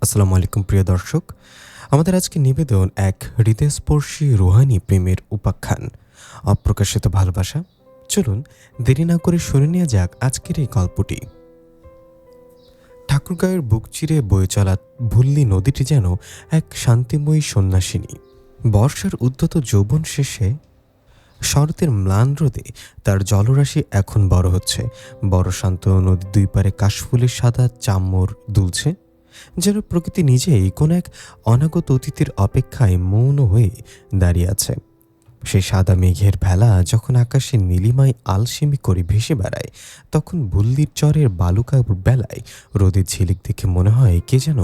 আসসালামু আলাইকুম প্রিয় দর্শক। আমাদের আজকে নিবেদন এক হৃদয়স্পর্শী রুহানি প্রেমের উপাখ্যান, অপ্রকাশিত ভালোবাসা। চলুন দেরি না করে শুনে নেওয়া যাক আজকের এই গল্পটি। ঠাকুরগাঁওয়ের বুক চিরে বয়ে চলা ভুল্লি নদীটি যেন এক শান্তিময়ী সন্ন্যাসিনী। বর্ষার উদ্যত যৌবন শেষে শরতের ম্লান রোদে তার জলরাশি এখন বড় হচ্ছে। বড় শান্ত নদীর দুই পারে কাশফুলের সাদা চাম্মর দুলছে, যেন প্রকৃতি নিজেই কোন এক অনাগত অতিথির অপেক্ষায় মৌন হয়ে দাঁড়িয়ে আছে। সেই সাদা মেঘের ভেলা যখন আকাশে নীলিমায় আলসেমি করে ভেসে বেড়ায়, তখন বুল্লির চরের বালুকা বেলায় রোদের ঝিলিক দেখে মনে হয় কে যেন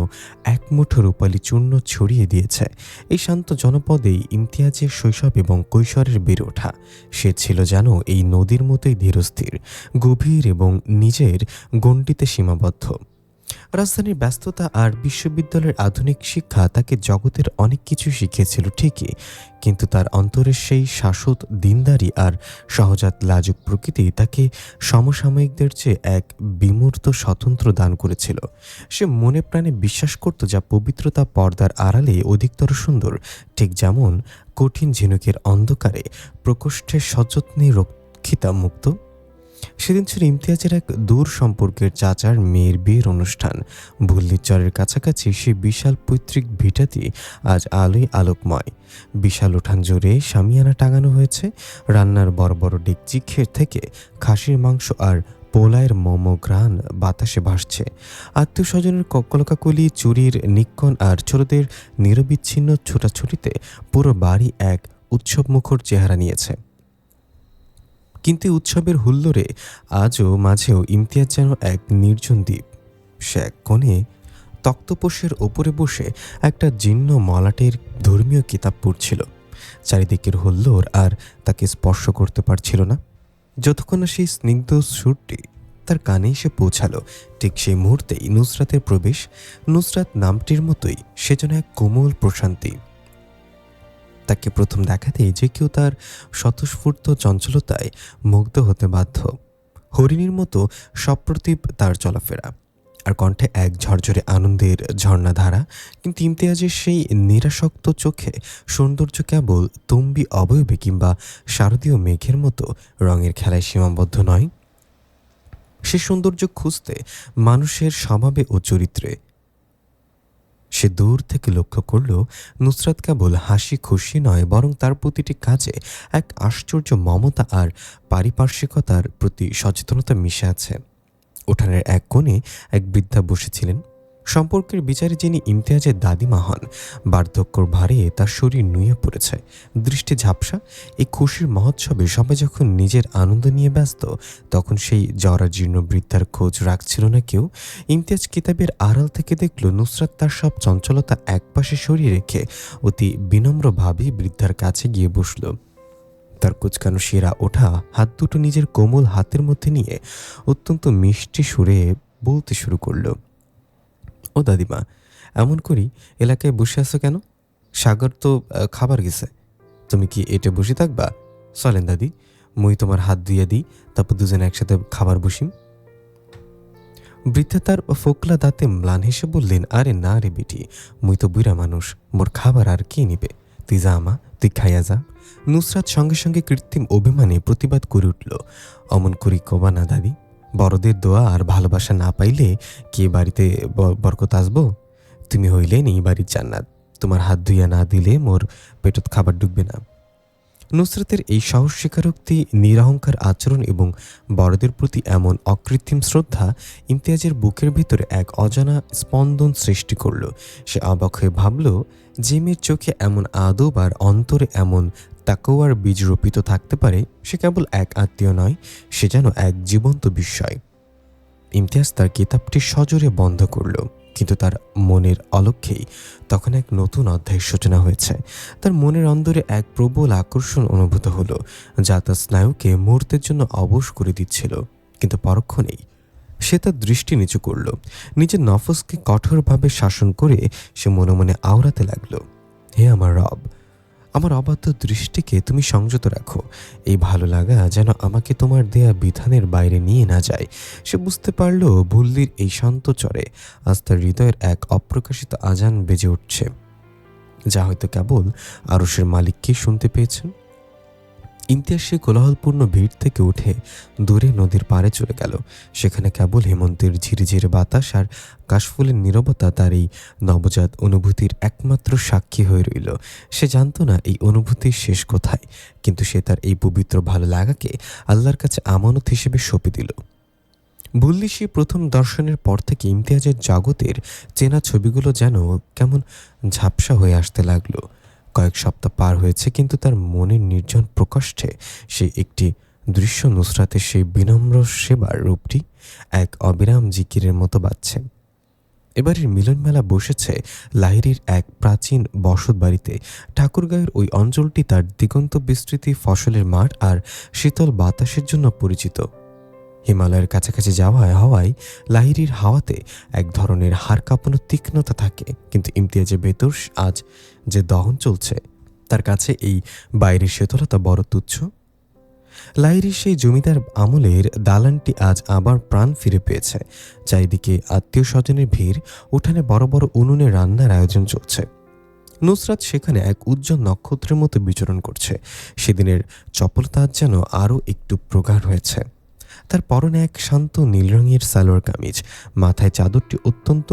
এক মুঠো রূপালি চূর্ণ ছড়িয়ে দিয়েছে। এই শান্ত জনপদেই ইমতিয়াজের শৈশব এবং কৈশোরের বেড়ে ওঠা। সে ছিল যেন এই নদীর মতোই ধীরস্থির, গভীর এবং নিজের গণ্ডিতে সীমাবদ্ধ। রাজধানীর ব্যস্ততা আর বিশ্ববিদ্যালয়ের আধুনিক শিক্ষা তাকে জগতের অনেক কিছু শিখিয়েছিল ঠিকই, কিন্তু তার অন্তরের সেই শাশ্বত দিনদারি আর সহজাত লাজুক প্রকৃতি তাকে সমসাময়িকদের চেয়ে এক বিমূর্ত স্বতন্ত্র দান করেছিল। সে মনে প্রাণে বিশ্বাস করত যা পবিত্রতা পর্দার আড়ালে অধিকতর সুন্দর, ঠিক যেমন কঠিন ঝিনুকের অন্ধকারে প্রকোষ্ঠের সযত্নে রক্ষিতা মুক্ত। সেদিন ছিল ইমতিয়াজের এক দূর সম্পর্কের চাচার মেয়ের বিয়ের অনুষ্ঠান। ভুল্লির চরের কাছাকাছি সেই বিশাল পৈতৃক ভিটাটি আজ আলোয় আলোকময়। বিশাল উঠান জুড়ে শামিয়ানা টাঙানো হয়েছে। রান্নার বড় বড় ডেকচি থেকে খাসির মাংস আর পোলায়ের মোমো ঘ্রাণ বাতাসে ভাসছে। আত্মীয় স্বজনের কলকাকলি, চুরির নিক্কণ আর ছোটদের নিরবিচ্ছিন্ন ছোটাছুটিতে পুরো বাড়ি এক উৎসবমুখর চেহারা নিয়েছে। কিন্তু উৎসবের হুল্লোড়ে আজও মাঝেও ইমতিয়াজ যেন এক নির্জন দ্বীপ। সে এক কোণে তক্তপোষের ওপরে বসে একটা জীর্ণ মলাটের ধর্মীয় কিতাব পড়ছিল। চারিদিকের হুল্লোড় আর তাকে স্পর্শ করতে পারছিল না। যতক্ষণ না সেই স্নিগ্ধ সুরটি তার কানে এসে পৌঁছালো, ঠিক সেই মুহূর্তেই নুসরাতের প্রবেশ। নুসরাত নামটির মতোই সে যেন এক কোমল প্রশান্তি। তাকে প্রথম দেখাতেই যে কেউ তার স্বতঃস্ফূর্ত চঞ্চলতায় মুগ্ধ হতে বাধ্য। হরিণীর মতো সপ্রতিভ তার চলাফেরা, আর কণ্ঠে এক ঝরঝরে আনন্দের ঝর্ণাধারা। কিন্তু ইমতিয়াজের সেই নিরাসক্ত চোখে সৌন্দর্য কেবল তম্বি অবয়বে কিংবা শারদীয় মেঘের মতো রঙের খেলায় সীমাবদ্ধ নয়। সে সৌন্দর্য খুঁজতে মানুষের স্বভাবে ও চরিত্রে। সে দূর থেকে লক্ষ্য করল নুসরাত কেবল হাসি খুশি নয়, বরং তার প্রতিটি কাজে এক আশ্চর্য মমতা আর পারিপার্শ্বিকতার প্রতি সচেতনতা মিশে আছে। উঠানের এক কোণে এক বৃদ্ধা বসেছিলেন। সম্পর্কের বিচারে যিনি ইমতিয়াজের দাদিমা হন। বার্ধক্যর ভারে তার শরীর নুয়ে পড়েছে, দৃষ্টি ঝাপসা। এই খুশির মহোৎসবে সবাই যখন নিজের আনন্দ নিয়ে ব্যস্ত, তখন সেই জরাজীর্ণ বৃদ্ধার খোঁজ রাখছিল না কেউ। ইমতিয়াজ কিতাবের আড়াল থেকে দেখল নুসরাত তার সব চঞ্চলতা একপাশে সরিয়ে রেখে অতি বিনম্রভাবেই বৃদ্ধার কাছে গিয়ে বসল। তার কুচকানো শিরা ওঠা হাত দুটো নিজের কোমল হাতের মধ্যে নিয়ে অত্যন্ত মিষ্টি সুরে বলতে শুরু করলো, ও দাদিমা, এমন করি এলাকায় বসে আছো কেন? সাগর তো খাবার গেছে, তুমি কি এটা বসে থাকবা? চলেন দাদি, মুই তোমার হাত ধুইয়া দিই, তারপর দুজনে একসাথে খাবার বসিম। বৃদ্ধা তার ফোকলা দাঁতে ম্লান হেসে বললেন, আরে না রে বেটি, মুই তো বুড়া মানুষ, মোর খাবার আর কি নিবে? তুই যা মা, তুই খাইয়া যা। নুসরাত সঙ্গে সঙ্গে কৃত্রিম অভিমানে প্রতিবাদ করে উঠল, অমন করি কবা না দাদি, বড়দের দোয়া আর ভালোবাসা না পাইলে কে বাড়িতে বরকত আসবো? তুমি হইলেন এই বাড়ির জান্নাত, তোমার হাত ধুইয়া না দিলে মোর পেটত খাবার ঢুকবে না। নুসরাতের এই সাহস, স্বীকারোক্তি, নিরহংকার আচরণ এবং বড়দের প্রতি এমন অকৃত্রিম শ্রদ্ধা ইমতিয়াজের বুকের ভিতরে এক অজানা স্পন্দন সৃষ্টি করল। সে অবাক হয়ে ভাবল, যে মেয়ের চোখে এমন আদব আর অন্তরে এমন তাকওয়ার বীজ রোপিত থাকতে পারে, সে কেবল এক আত্মীয় নয়, সে যেন এক জীবন্ত বিস্ময়। ইমতিয়াজ তার কিতাবটি সজোরে বন্ধ করল, কিন্তু তার মনের অলক্ষ্যেই তখন এক নতুন অধ্যায়ের সূচনা হয়েছে। তার মনের অন্দরে এক প্রবল আকর্ষণ অনুভূত হলো, যা তার স্নায়ুকে মুহূর্তের জন্য অবশ করে দিচ্ছিল। কিন্তু পরক্ষণেই সে তার দৃষ্টি নিচু করল। নিজের নফসকে কঠোরভাবে শাসন করে সে মনে মনে আওড়াতে লাগলো, হে আমার রব, আমার অবাধ্য দৃষ্টিকে তুমি সংযত রাখো। এই ভালো লাগা যেন আমাকে তোমার দেয়া বিধানের বাইরে নিয়ে না যায়। সে বুঝতে পারল ভুল্লির এই শান্ত চরে আজ তার হৃদয়ের এক অপ্রকাশিত আজান বেজে উঠছে, যা হয়তো কেবল আরশের মালিককেই শুনতে পেয়েছেন। ইমতিয়াজ সেই কোলাহলপূর্ণ ভিড় থেকে উঠে দূরে নদীর পাড়ে চলে গেল। সেখানে কেবল হেমন্তের ঝিরিঝিরে বাতাস আর কাশফুলের নীরবতা তার এই নবজাত অনুভূতির একমাত্র সাক্ষী হয়ে রইল। সে জানত না এই অনুভূতির শেষ কোথায়, কিন্তু সে তার এই পবিত্র ভালো লাগাকে আল্লাহর কাছে আমানত হিসেবে সঁপে দিল। ভুল্লি সেই প্রথম দর্শনের পর থেকে ইমতিয়াজের জগতের চেনা ছবিগুলো যেন কেমন ঝাপসা হয়ে আসতে লাগলো। কয়েক সপ্তাহ পার হয়েছে, কিন্তু তার মনের নির্জন প্রকোষ্ঠে সেই একটি দৃশ্য, নুসরাতের সেই বিনম্র সেবার রূপটি এক অবিরাম জিকিরের মতো বাজছে। এবারের মিলনমেলা বসেছে লাহিড়ীর এক প্রাচীন বসত বাড়িতে। ঠাকুরগাঁয়ের ওই অঞ্চলটি তার দিগন্ত বিস্তৃতি, ফসলের মাঠ আর শীতল বাতাসের জন্য পরিচিত। হিমালয়ের কাছাকাছি হওয়ায় লাহিড়ীর হাওয়াতে এক ধরনের হাড় কাঁপানো তীক্ষ্ণতা থাকে, কিন্তু ইমতিয়াজের ভেতর আজ যে দহন চলছে তার কাছে এই বাইরের শীতলতা বড় তুচ্ছ। লাহিড়ীর সেই জমিদার আমলের দালানটি আজ আবার প্রাণ ফিরে পেয়েছে। চারিদিকে আত্মীয় স্বজনের ভিড়, উঠানে বড় বড় উনুনে রান্নার আয়োজন চলছে। নুসরাত সেখানে এক উজ্জ্বল নক্ষত্রের মতো বিচরণ করছে। সেদিনের চপলতা যেন আরও একটু প্রগাঢ় হয়েছে। তার পরনে এক শান্ত নীল রঙের সালোয়ার কামিজ, মাথায় চাদরটি অত্যন্ত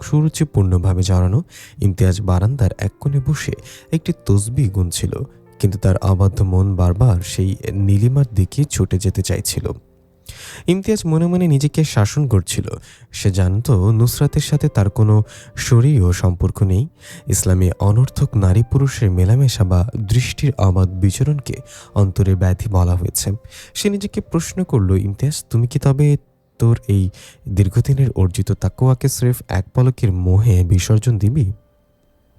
সুরুচিপূর্ণভাবে জড়ানো। ইমতিয়াজ বারান্দার এক কোণে বসে একটি তসবিহ গুনছিল, কিন্তু তার অবাধ্য মন বারবার সেই নীলিমার দিকে ছুটে যেতে চাইছিল। ইমতিয়াজ মনে মনে নিজেকে শাসন করছিল। সে জানত নুসরাতের সাথে তার কোনো শরীরীয় সম্পর্ক নেই। ইসলামে অনর্থক নারী পুরুষের মেলামেশা বা দৃষ্টির অবাধ বিচরণকে অন্তরের ব্যাধি বলা হয়েছে। সে নিজেকে প্রশ্ন করল, ইমতিয়াজ, তুমি কি তবে তোর এই দীর্ঘদিনের অর্জিত তাকওয়াকে স্রেফ এক পলকের মোহে বিসর্জন দিবি?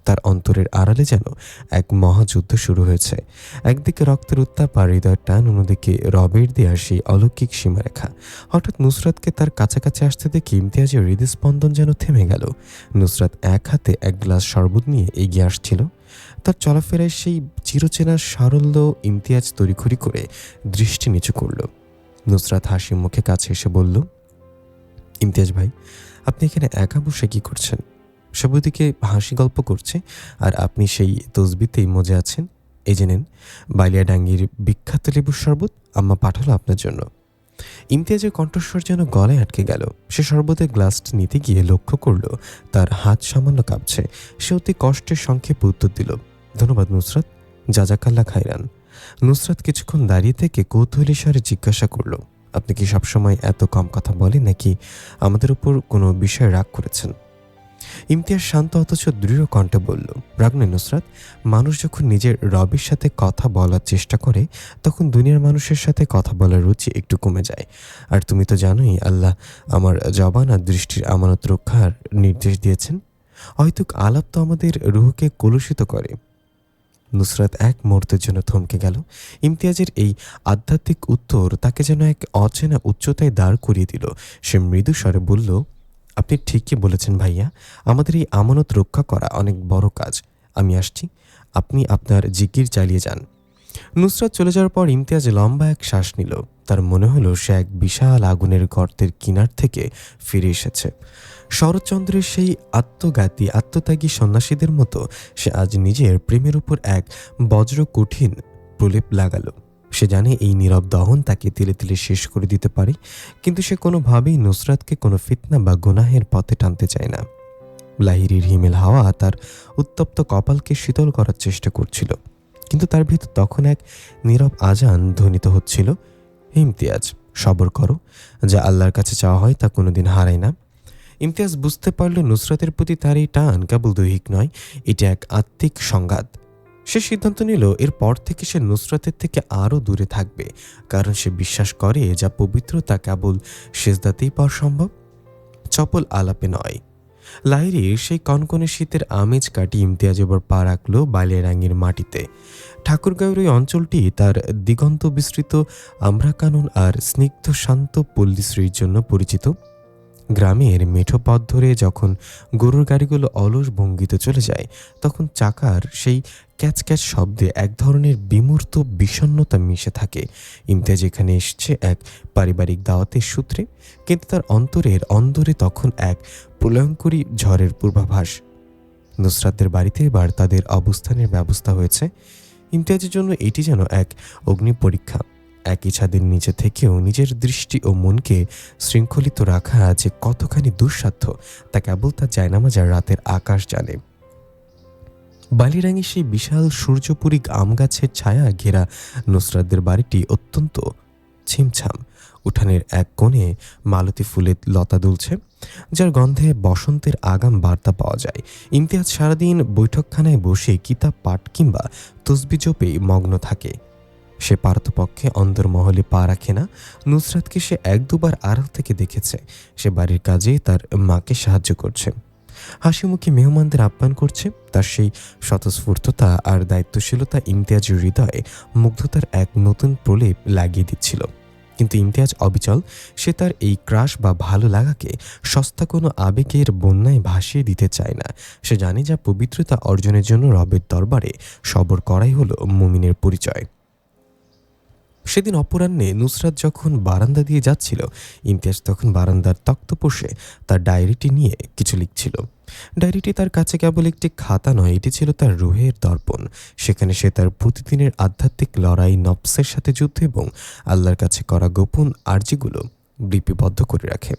তার অন্তরের আড়ালে যেন এক মহাযুদ্ধ শুরু হয়েছে। একদিকে রক্তের উত্তাপ আর হৃদয়ের টান, অন্যদিকে রবের দেয়া সেই অলৌকিক সীমারেখা। হঠাৎ নুসরাতকে তার কাছাকাছি আসতে দেখে ইমতিয়াজের হৃদস্পন্দন যেন থেমে গেল। নুসরাত এক হাতে এক গ্লাস শরবত নিয়ে এগিয়ে আসছিল। তার চলাফেরায় সেই চিরচেনা সারল্য। ইমতিয়াজ তড়িঘড়ি করে দৃষ্টি নিচু করল। নুসরাত হাসি মুখে কাছে এসে বলল, ইমতিয়াজ ভাই, আপনি এখানে একা বসে কি করছেন? সবদিকে হাসি গল্প করছে আর আপনি সেই তসবিতেই মজে আছেন। এই যে নেন, বালিয়াডাঙ্গির বিখ্যাত লেবুর শরবত আম্মা পাঠালো আপনার জন্য। ইমতিয়াজের কণ্ঠস্বর যেন গলায় আটকে গেল। সে শরবতের গ্লাসটি নিতে গিয়ে লক্ষ্য করল তার হাত সামান্য কাঁপছে। সে অতি কষ্টের সংক্ষেপে উত্তর দিল, ধন্যবাদ নুসরাত, জাজাকাল্লা খাইরান। নুসরাত কিছুক্ষণ দাঁড়িয়ে থেকে কৌতূহলী স্বরে জিজ্ঞাসা করল, আপনি কি সবসময় এত কম কথা বলেন, নাকি আমাদের উপর কোনো বিষয়ে রাগ করেছেন? ইমতিয়াজ শান্ত অথচ দৃঢ় কণ্ঠে বলল, রাগ নয় নুসরাত, মানুষ যখন নিজের রবের সাথে কথা বলার চেষ্টা করে তখন দুনিয়ার মানুষের সাথে কথা বলার রুচি একটু কমে যায়। আর তুমি তো জানোই আল্লাহ আমার জবান আর দৃষ্টির আমানত রক্ষার নির্দেশ দিয়েছেন। হয়তো আলাপ তো আমাদের রুহকে কলুষিত করে। নুসরাত এক মুহূর্তের জন্য থমকে গেল। ইমতিয়াজের এই আধ্যাত্মিক উত্তর তাকে যেন এক অচেনা উচ্চতায় দাঁড় করিয়ে দিল। সে মৃদু স্বরে বলল, আপনি ঠিকই বলেছেন ভাইয়া, আমাদের এই আমানত রক্ষা করা অনেক বড় কাজ। আমি আসছি, আপনি আপনার জিকির চালিয়ে যান। নুসরাত চলে যাওয়ার পর ইমতিয়াজ লম্বা এক শ্বাস নিল। তার মনে হলো সে এক বিশাল আগুনের গর্তের কিনার থেকে ফিরে এসেছে। শরৎচন্দ্রের সেই আত্মত্যাগী সন্ন্যাসীদের মতো সে আজ নিজের প্রেমের উপর এক বজ্র কঠিন প্রলেপ লাগালো। সে জানে এই নীরব দহন তাকে তিলে তিলে শেষ করে দিতে পারে, কিন্তু সে কোনোভাবেই নুসরাতকে কোনো ফিতনা বা গুনাহের পথে টানতে চায় না। লাহিড়ীর হিমেল হাওয়া তার উত্তপ্ত কপালকে শীতল করার চেষ্টা করছিল, কিন্তু তার ভিতর তখন এক নীরব আজান ধ্বনিত হচ্ছিল, ইমতিয়াজ, সবর করো, যা আল্লাহর কাছে চাওয়া হয় তা কোনোদিন হারায় না। ইমতিয়াজ বুঝতে পারল নুসরাতের প্রতি তার এই টান কেবল দৈহিক নয়, এটা এক আত্মিক সংঘাত। সে সিদ্ধান্ত নিল এরপর থেকে সে নুসরাতের থেকে আরও দূরে থাকবে, কারণ সে বিশ্বাস করে যা পবিত্র তা কেবল সেজদাতেই পাওয়া সম্ভব, চপল আলাপে নয়। লাহিড়ীর সেই কনকনে শীতের আমেজ কাটিয়ে ইমতিয়াজ এবার পা রাখল বালিয়াডাঙ্গির মাটিতে। ঠাকুরগাঁওয়ের ওই অঞ্চলটি তার দিগন্ত বিস্তৃত আম্রাকানন আর স্নিগ্ধ শান্ত পল্লীশ্রীর জন্য পরিচিত। গ্রামের মেঠো পথ ধরে যখন গরুর গাড়িগুলো অলস ভঙ্গিতে চলে যায়, তখন চাকার সেই ক্যাচ ক্যাচ শব্দে এক ধরনের বিমূর্ত বিষণ্ণতা মিশে থাকে। ইমতিয়াজ এখানে এসছে এক পারিবারিক দাওয়াতের সূত্রে, কিন্তু তার অন্তরের অন্দরে তখন এক প্রলয়ঙ্করী ঝড়ের পূর্বাভাস। নুসরাতদের বাড়িতে এবার তাদের অবস্থানের ব্যবস্থা হয়েছে। ইমতিয়াজের জন্য এটি যেন এক অগ্নি পরীক্ষা। একই ছাদের নিচে থেকেও নিজের দৃষ্টি ও মনকে শৃঙ্খলিত রাখা যে কতখানি দুঃসাধ্য তা কেবল তার জায়নামাজ আর রাতের আকাশ জানে। বালিরাঙি সেই বিশাল সূর্যপুরী আম গাছের ছায়া ঘেরা নুসরাতদের বাড়িটি অত্যন্ত ছিমছাম। উঠানের এক কোণে মালতী ফুলের লতা দুলছে, যার গন্ধে বসন্তের আগাম বার্তা পাওয়া যায়। ইমতিয়াজ সারাদিন বৈঠকখানায় বসে কিতাব পাঠ কিংবা তসবি জপে মগ্ন থাকে। সে পারতপক্ষে অন্দরমহলে পা রাখে না। নুসরাতকে সে এক দুবার আড়াল থেকে দেখেছে। সে বাড়ির কাজে তার মাকে সাহায্য করছে, হাসি মুখে মেহমানদের আপ্যায়ন করছে। তার সেই স্বতঃস্ফূর্ততা আর দায়িত্বশীলতা ইমতিয়াজের হৃদয়ে মুগ্ধতার এক নতুন প্রলেপ লাগিয়ে দিচ্ছিল। কিন্তু ইমতিয়াজ অবিচল। সে তার এই ক্রাশ বা ভালো লাগাকে সস্তা কোনো আবেগের বন্যায় ভাসিয়ে দিতে চায় না। সে জানে যা পবিত্রতা অর্জনের জন্য রবের দরবারে সবর করাই হলো মুমিনের পরিচয়। সেদিন অপরাহ্নে নুসরাত যখন বারান্দা দিয়ে যাচ্ছিল, ইমতিয়াজ তখন বারান্দার তক্তপোষে তার ডায়েরিটি নিয়ে কিছু লিখছিল। ডায়েরিটি তার কাছে কেবল একটি খাতা নয়, এটি ছিল তার রুহের দর্পণ। সেখানে সে তার প্রতিদিনের আধ্যাত্মিক লড়াই, নফসের সাথে যুদ্ধ এবং আল্লাহর কাছে করা গোপন আর্জিগুলো লিপিবদ্ধ করে রাখে।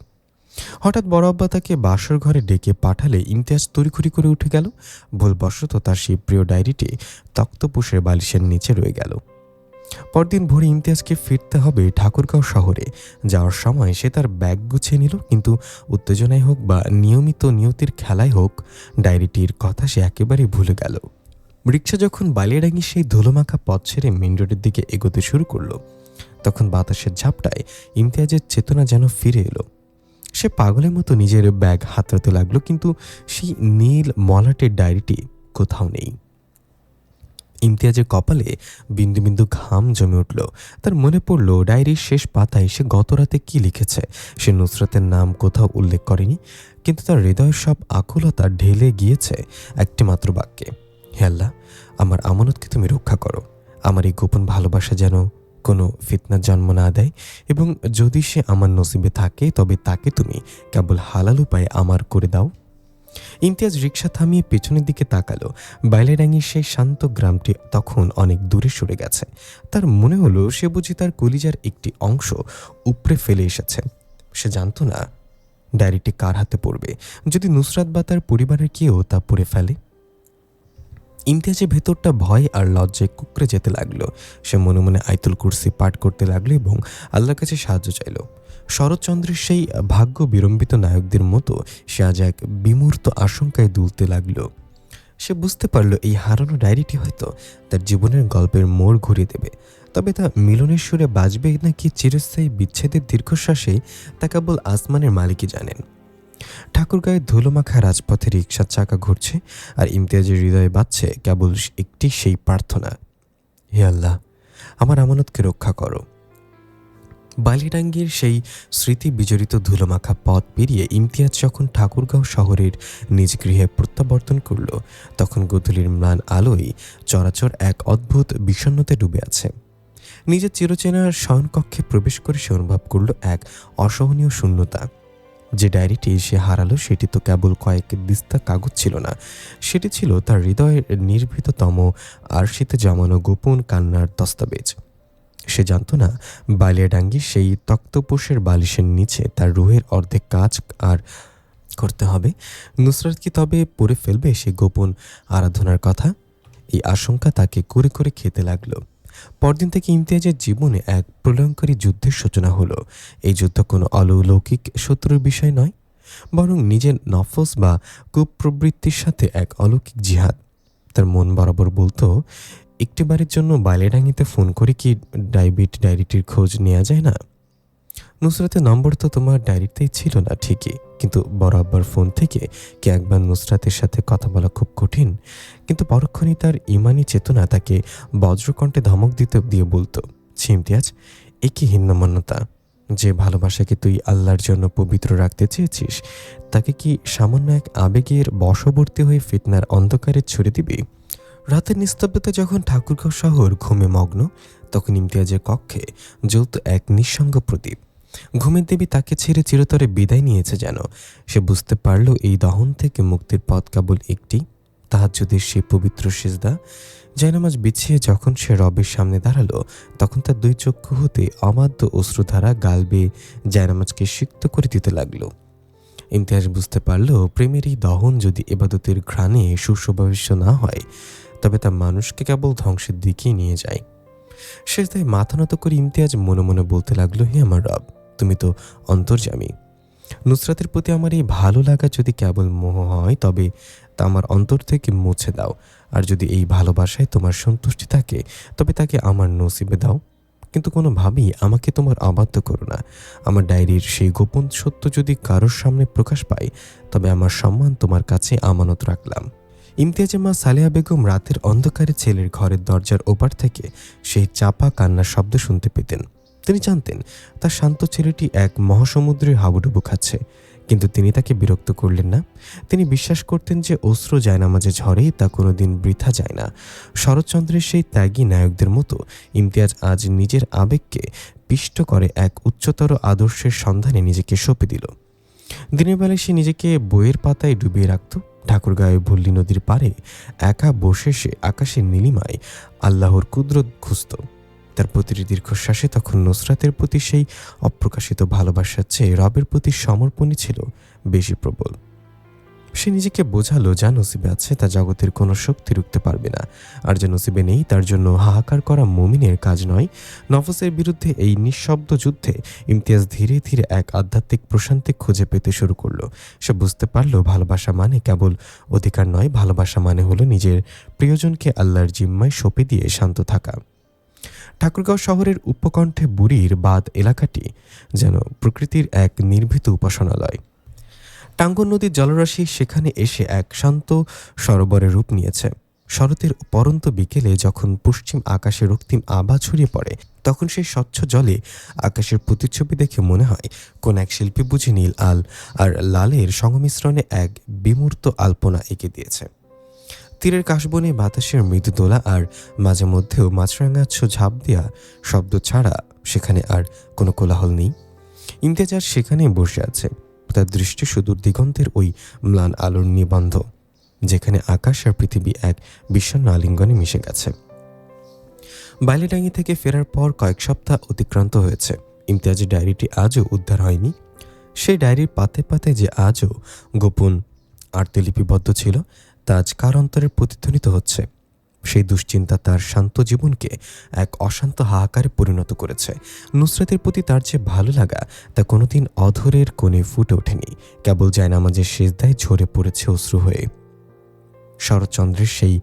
হঠাৎ বড় আব্বা তাকে বাসর ঘরে ডেকে পাঠালে ইমতিয়াজ তড়িঘড়ি করে উঠে গেল। ভুলবশত তার সেই প্রিয় ডায়েরিটি তক্তপোষের বালিশের নিচে রয়ে গেল। পরদিন ভোরে ইমতিয়াজকে ফিরতে হবে ঠাকুরগাঁও শহরে। যাওয়ার সময় সে তার ব্যাগ গুছিয়ে নিল, কিন্তু উত্তেজনায় হোক বা নিয়মিত নিয়তির খেলায় হোক, ডায়েরিটির কথা সে একেবারেই ভুলে গেল। রিক্সা যখন বালিয়াডাঙ্গি সেই ধুলোমাখা পথ ছেড়ে মেন রোডের দিকে এগোতে শুরু করলো, তখন বাতাসের ঝাপটায় ইমতিয়াজের চেতনা যেন ফিরে এলো। সে পাগলের মতো নিজের ব্যাগ হাতড়াতে লাগলো, কিন্তু সেই নীল মলাটের ডায়েরিটি কোথাও নেই। ইমতিয়াজের কপালে বিন্দু বিন্দু ঘাম জমে উঠল। তার মনে পড়ল ডায়েরির শেষ পাতায় সে গত রাতে কি লিখেছে। সে নুসরাতের নাম কোথাও উল্লেখ করেনি, কিন্তু তার হৃদয়ের সব আকুলতা ঢেলে গিয়েছে একটি মাত্র বাক্যে, হে আল্লাহ, আমার আমানতকে তুমি রক্ষা করো। আমার এই গোপন ভালোবাসা যেন কোনো ফিতনার জন্ম না দেয়, এবং যদি সে আমার নসিবে থাকে তবে তাকে তুমি কেবল হালাল উপায়ে আমার করে দাও। ইমতিয়াজ রিকশা থামিয়ে পেছনের দিকে তাকালো। বাইলেডাঙ্গির সেই শান্ত গ্রামটি তখন অনেক দূরে সরে গেছে। তার মনে হলো সে বুঝি তার কলিজার একটি অংশ উপড়ে ফেলে এসেছে। সে জানত না ডায়েরিটি কার হাতে পড়বে, যদি নুসরাত বা তার পরিবারের কেউ তা পড়ে ফেলে। ইমতিয়াজের ভেতরটা ভয় আর লজ্জায় কুকড়ে যেতে লাগলো। সে মনে মনে আয়াতুল কুরসি পাঠ করতে লাগলো এবং আল্লাহর কাছে সাহায্য চাইল। শরৎচন্দ্রের সেই ভাগ্য বিড়ম্বিত নায়কদের মতো সে আজ এক বিমূর্ত আশঙ্কায় দুলতে লাগলো। সে বুঝতে পারল এই হারানো ডায়েরিটি হয়তো তার জীবনের গল্পের মোড় ঘুরিয়ে দেবে। তবে তা মিলনের সুরে বাজবে নাকি চিরস্থায়ী বিচ্ছেদের দীর্ঘশ্বাসে, তা কেবল আসমানের মালিকই জানেন। ঠাকুরগাঁয়ের ধুলোমাখা রাজপথে রিকশার চাকা ঘুরছে, আর ইমতিয়াজের হৃদয়ে বাজছে কেবল একটি সেই প্রার্থনা, হে আল্লাহ, আমার আমানতকে রক্ষা করো। বালিডাঙ্গির সেই স্মৃতি বিজড়িত ধুলোমাখা পথ পেরিয়ে ইমতিয়াজ যখন ঠাকুরগাঁও শহরের নিজ গৃহে প্রত্যাবর্তন করল, তখন গোধূলির ম্লান আলোয় চরাচর এক অদ্ভুত বিষণ্ণতায় ডুবে আছে। নিজের চিরচেনা শয়নকক্ষে প্রবেশ করে সে অনুভব করল এক অসহনীয় শূন্যতা। যে ডায়েরিটি সে হারালো সেটি তো কেবল কয়েক দিস্তা কাগজ ছিল না, সেটি ছিল তার হৃদয়ের নির্ভীততম আরশিতে জমানো গোপন কান্নার দস্তাবেজ। সে জানত না বালিয়াডাঙ্গির সেই তক্তপোষের বালিশের নিচে তার রুহের অর্ধেক কাজ আর করতে হবে। নুসরাত কি তবে পড়ে ফেলবে সে গোপন আরাধনার কথা? এই আশঙ্কা তাকে করে করে খেতে লাগলো। পরদিন থেকে ইমতিয়াজের জীবনে এক প্রলয়ঙ্করী যুদ্ধের সূচনা হলো। এই যুদ্ধ কোনো অলৌকিক শত্রুর বিষয় নয়, বরং নিজের নফস বা কুপ্রবৃত্তির সাথে এক অলৌকিক জিহাদ। তার মন বরাবর বলতো, একটিবারের জন্য বালিয়াডাঙ্গিতে ফোন করে কি ডায়েরিটির খোঁজ নেওয়া যায় না? নুসরাতের নম্বর তো তোমার ডায়েরিতেই ছিল না ঠিকই, কিন্তু বড় আব্বার ফোন থেকে কি একবার নুসরাতের সাথে কথা বলা খুব কঠিন? কিন্তু পরক্ষণেই তার ইমানি চেতনা তাকে বজ্রকণ্ঠে ধমক দিয়ে বলতো, ছি ইমতিয়াজ, এ কি হীনমন্যতা! যে ভালোবাসাকে তুই আল্লাহর জন্য পবিত্র রাখতে চেয়েছিস, তাকে কি সামান্য এক আবেগের বশবর্তী হয়ে ফিতনার অন্ধকারে ছুড়ে দিবি? রাতের নিস্তব্ধতা যখন ঠাকুরগাঁও শহর ঘুমে মগ্ন, তখন ইমতিয়াজের কক্ষে জ্বলত এক নিঃসঙ্গ প্রদীপ। ঘুমের দেবী তাকে ছেড়ে চিরতরে বিদায় নিয়েছে যেন। সে বুঝতে পারল এই দহন থেকে মুক্তির পথ কেবল একটি, তাহাজ্জুদের সেই পবিত্র সিজদা। জায়নামাজ বিছিয়ে যখন সে রবের সামনে দাঁড়ালো, তখন তার দুই চক্ষু হতে অবাধ্য অশ্রুধারা গাল বেয়ে জায়নামাজকে সিক্ত করে দিতে লাগলো। ইমতিয়াজ বুঝতে পারল প্রেমের এই দহন যদি ইবাদতের ঘ্রাণে সুশোভাবিষ্ট না হয়, তবে তা মানুষকে কেবল ধ্বংসের দিকেই নিয়ে যায়। সেজদায় মাথা নত করে ইমতিয়াজ মনে মনে বলতে লাগলো, হে আমার রব, তুমি তো অন্তর্যামী। নুসরাতের প্রতি আমার এই ভালো লাগা যদি কেবল মোহ হয়, তবে তা আমার অন্তর থেকে মুছে দাও। আর যদি এই ভালোবাসায় তোমার সন্তুষ্টি থাকে, তবে তাকে আমার নসিবে দাও। কিন্তু কোনোভাবেই আমাকে তোমার অবাধ্য করো না। আমার ডায়েরির সেই গোপন সত্য যদি কারোর সামনে প্রকাশ পায়, তবে আমার সম্মান তোমার কাছে আমানত রাখলাম। ইমতিয়াজের মা সালেহা বেগম রাতের অন্ধকারে ছেলের ঘরের দরজার ওপার থেকে সেই চাপা কান্নার শব্দ শুনতে পেতেন। তিনি জানতেন তার শান্ত ছেলেটি এক মহাসমুদ্রের হাবুডুবু খাচ্ছে, কিন্তু তিনি তাকে বিরক্ত করলেন না। তিনি বিশ্বাস করতেন যে অশ্রু জায়নামাজে ঝরেই তা কোনোদিন বৃথা যায় না। শরৎচন্দ্রের সেই ত্যাগী নায়কদের মতো ইমতিয়াজ আজ নিজের আবেগকে পিষ্ট করে এক উচ্চতর আদর্শের সন্ধানে নিজেকে সঁপে দিল। দিনের বেলায় সে নিজেকে বইয়ের পাতায় ডুবিয়ে রাখত। ঠাকুরগাঁয়ে ভুল্লি নদীর পাড়ে একা বসে সে আকাশের নীলিমায় আল্লাহর কুদরত খুঁজত। তার প্রতিটি দীর্ঘশ্বাসে তখন নুসরাতের প্রতি সেই অপ্রকাশিত ভালোবাসার চেয়ে রবের প্রতি সমর্পণই ছিল বেশি প্রবল। সে নিজেকে বোঝালো, যা নসিবে আছে তা জগতের কোনো শক্তি রুখতে পারবে না, আর যে নসিবে নেই তার জন্য হাহাকার করা মুমিনের কাজ নয়। নফসের বিরুদ্ধে এই নিঃশব্দ যুদ্ধে ইমতিয়াজ ধীরে ধীরে এক আধ্যাত্মিক প্রশান্তি খুঁজে পেতে শুরু করলো। সে বুঝতে পারলো ভালোবাসা মানে কেবল অধিকার নয়, ভালোবাসা মানে হলো নিজের প্রিয়জনকে আল্লাহর জিম্মায় সঁপে দিয়ে শান্ত থাকা। ঠাকুরগাঁও শহরের উপকণ্ঠে বুড়ির বাদ এলাকাটি যেন প্রকৃতির এক নির্ভীত উপাসনালয়। টাঙ্গন নদীর জলরাশি সেখানে এসে এক শান্ত সরোবরের রূপ নিয়েছে। শরতের পরন্ত বিকেলে যখন পশ্চিম আকাশে রক্তিম আভা ছড়িয়ে পড়ে, তখন সেই স্বচ্ছ জলে আকাশের প্রতিচ্ছবি দেখে মনে হয় কোন এক শিল্পী বুঝি নীল আল আর লালের সংমিশ্রণে এক বিমূর্ত আলপনা এঁকে দিয়েছে। তীরের কাশবনে বাতাসের মৃদু দোলা আর মাঝে মধ্যেও মাছরাঙাচ্ছ ঝাঁপ দেওয়া শব্দ ছাড়া সেখানে আর কোনো কোলাহল নেই। ইমতিয়াজ সেখানে বসে আছে। তার দৃষ্টি সুদূর দিগন্তের ওই ম্লান আলোর নিবন্ধ, যেখানে আকাশ আর পৃথিবী এক বিষণ্ণ আলিঙ্গনে মিশে গেছে। বাইলেডাঙ্গি থেকে ফেরার পর কয়েক সপ্তাহ অতিক্রান্ত হয়েছে। ইমতিয়াজের ডায়েরিটি আজও উদ্ধার হয়নি। সেই ডায়েরির পাতে পাতে যে আজও গোপন আর্তে লিপিবদ্ধ ছিল, তা আজ কার অন্তরে প্রতিধ্বনিত হচ্ছে। সেই দুশ্চিন্তা তার শান্ত জীবনকে এক অশান্ত হাহাকারে পরিণত করেছে। নুসরাতের প্রতি তার যে ভালো লাগা তা কোনোদিন অধরের কোণে ফুটে ওঠেনি, কেবল জায়নামাজের সিজদায় ঝরে পড়েছে অশ্রু হয়ে। শরৎচন্দ্রের সেই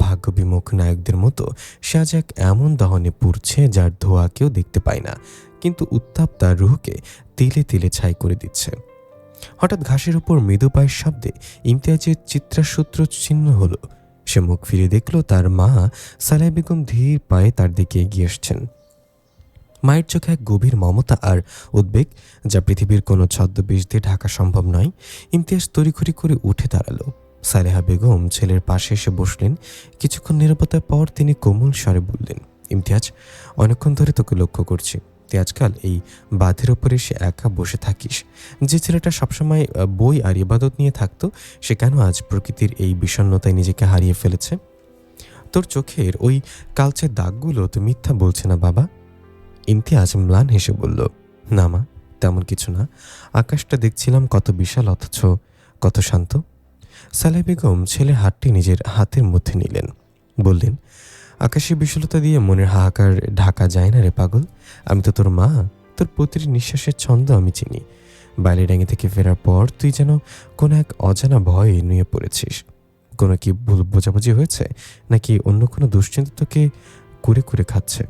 ভাগ্যবিমুখ নায়কদের মতো সে আজ এক এমন দহনে পুড়ছে যার ধোঁয়া কেউ দেখতে পায় না, কিন্তু উত্তাপ তার রুহকে তিলে তিলে ছাই করে দিচ্ছে। হঠাৎ ঘাসের উপর মৃদু পায়ের শব্দে ইমতিয়াজের চিত্রাসূত্র ছিন্ন হলো। সে মুখ ফিরে দেখল তার মা সালেহা বেগম ধীর পায়ে তার দিকে এগিয়ে আসছেন। মায়ের চোখে এক গভীর মমতা আর উদ্বেগ, যা পৃথিবীর কোনো ছদ্মবেশ দিয়ে ঢাকা সম্ভব নয়। ইমতিয়াজ তড়িঘড়ি করে উঠে দাঁড়ালো। সালেহা বেগম ছেলের পাশে এসে বসলেন। কিছুক্ষণ নীরবতার পর তিনি কোমল স্বরে বললেন, ইমতিয়াজ, অনেকক্ষণ ধরে তোকে লক্ষ্য করছি। তুই আজকাল এই বাঁধের ওপরে এসে একা বসে থাকিস। যে ছেলেটা সবসময় বই আর ইবাদত নিয়ে থাকতো, সে কেন আজ প্রকৃতির এই বিষণ্ণতায় নিজেকে হারিয়ে ফেলেছে? তোর চোখের ওই কালচে দাগগুলো তো মিথ্যা বলছে না বাবা? ইমতিয়াজ ম্লান হেসে বলল, না মা, তেমন কিছু না। আকাশটা দেখছিলাম কত বিশাল, অথচ কত শান্ত। সালেহা বেগম ছেলের হাতটি নিজের হাতের মধ্যে নিলেন, বললেন, আকাশের বিশালতা দিয়ে মনের হাহাকার ঢাকা যায় না রে পাগল। আমি তো তোর মা, তোর প্রতিটি নিঃশ্বাসের ছন্দ আমি চিনি। বাইলেডাঙ্গি থেকে ফেরার পর তুই যেন কোনো এক অজানা ভয়ে নুয়ে পড়েছিস। কোনো কি ভুল বোঝাবুঝি হয়েছে, নাকি অন্য কোনো দুশ্চিন্তা তোকে কুরে কুরে খাচ্ছে?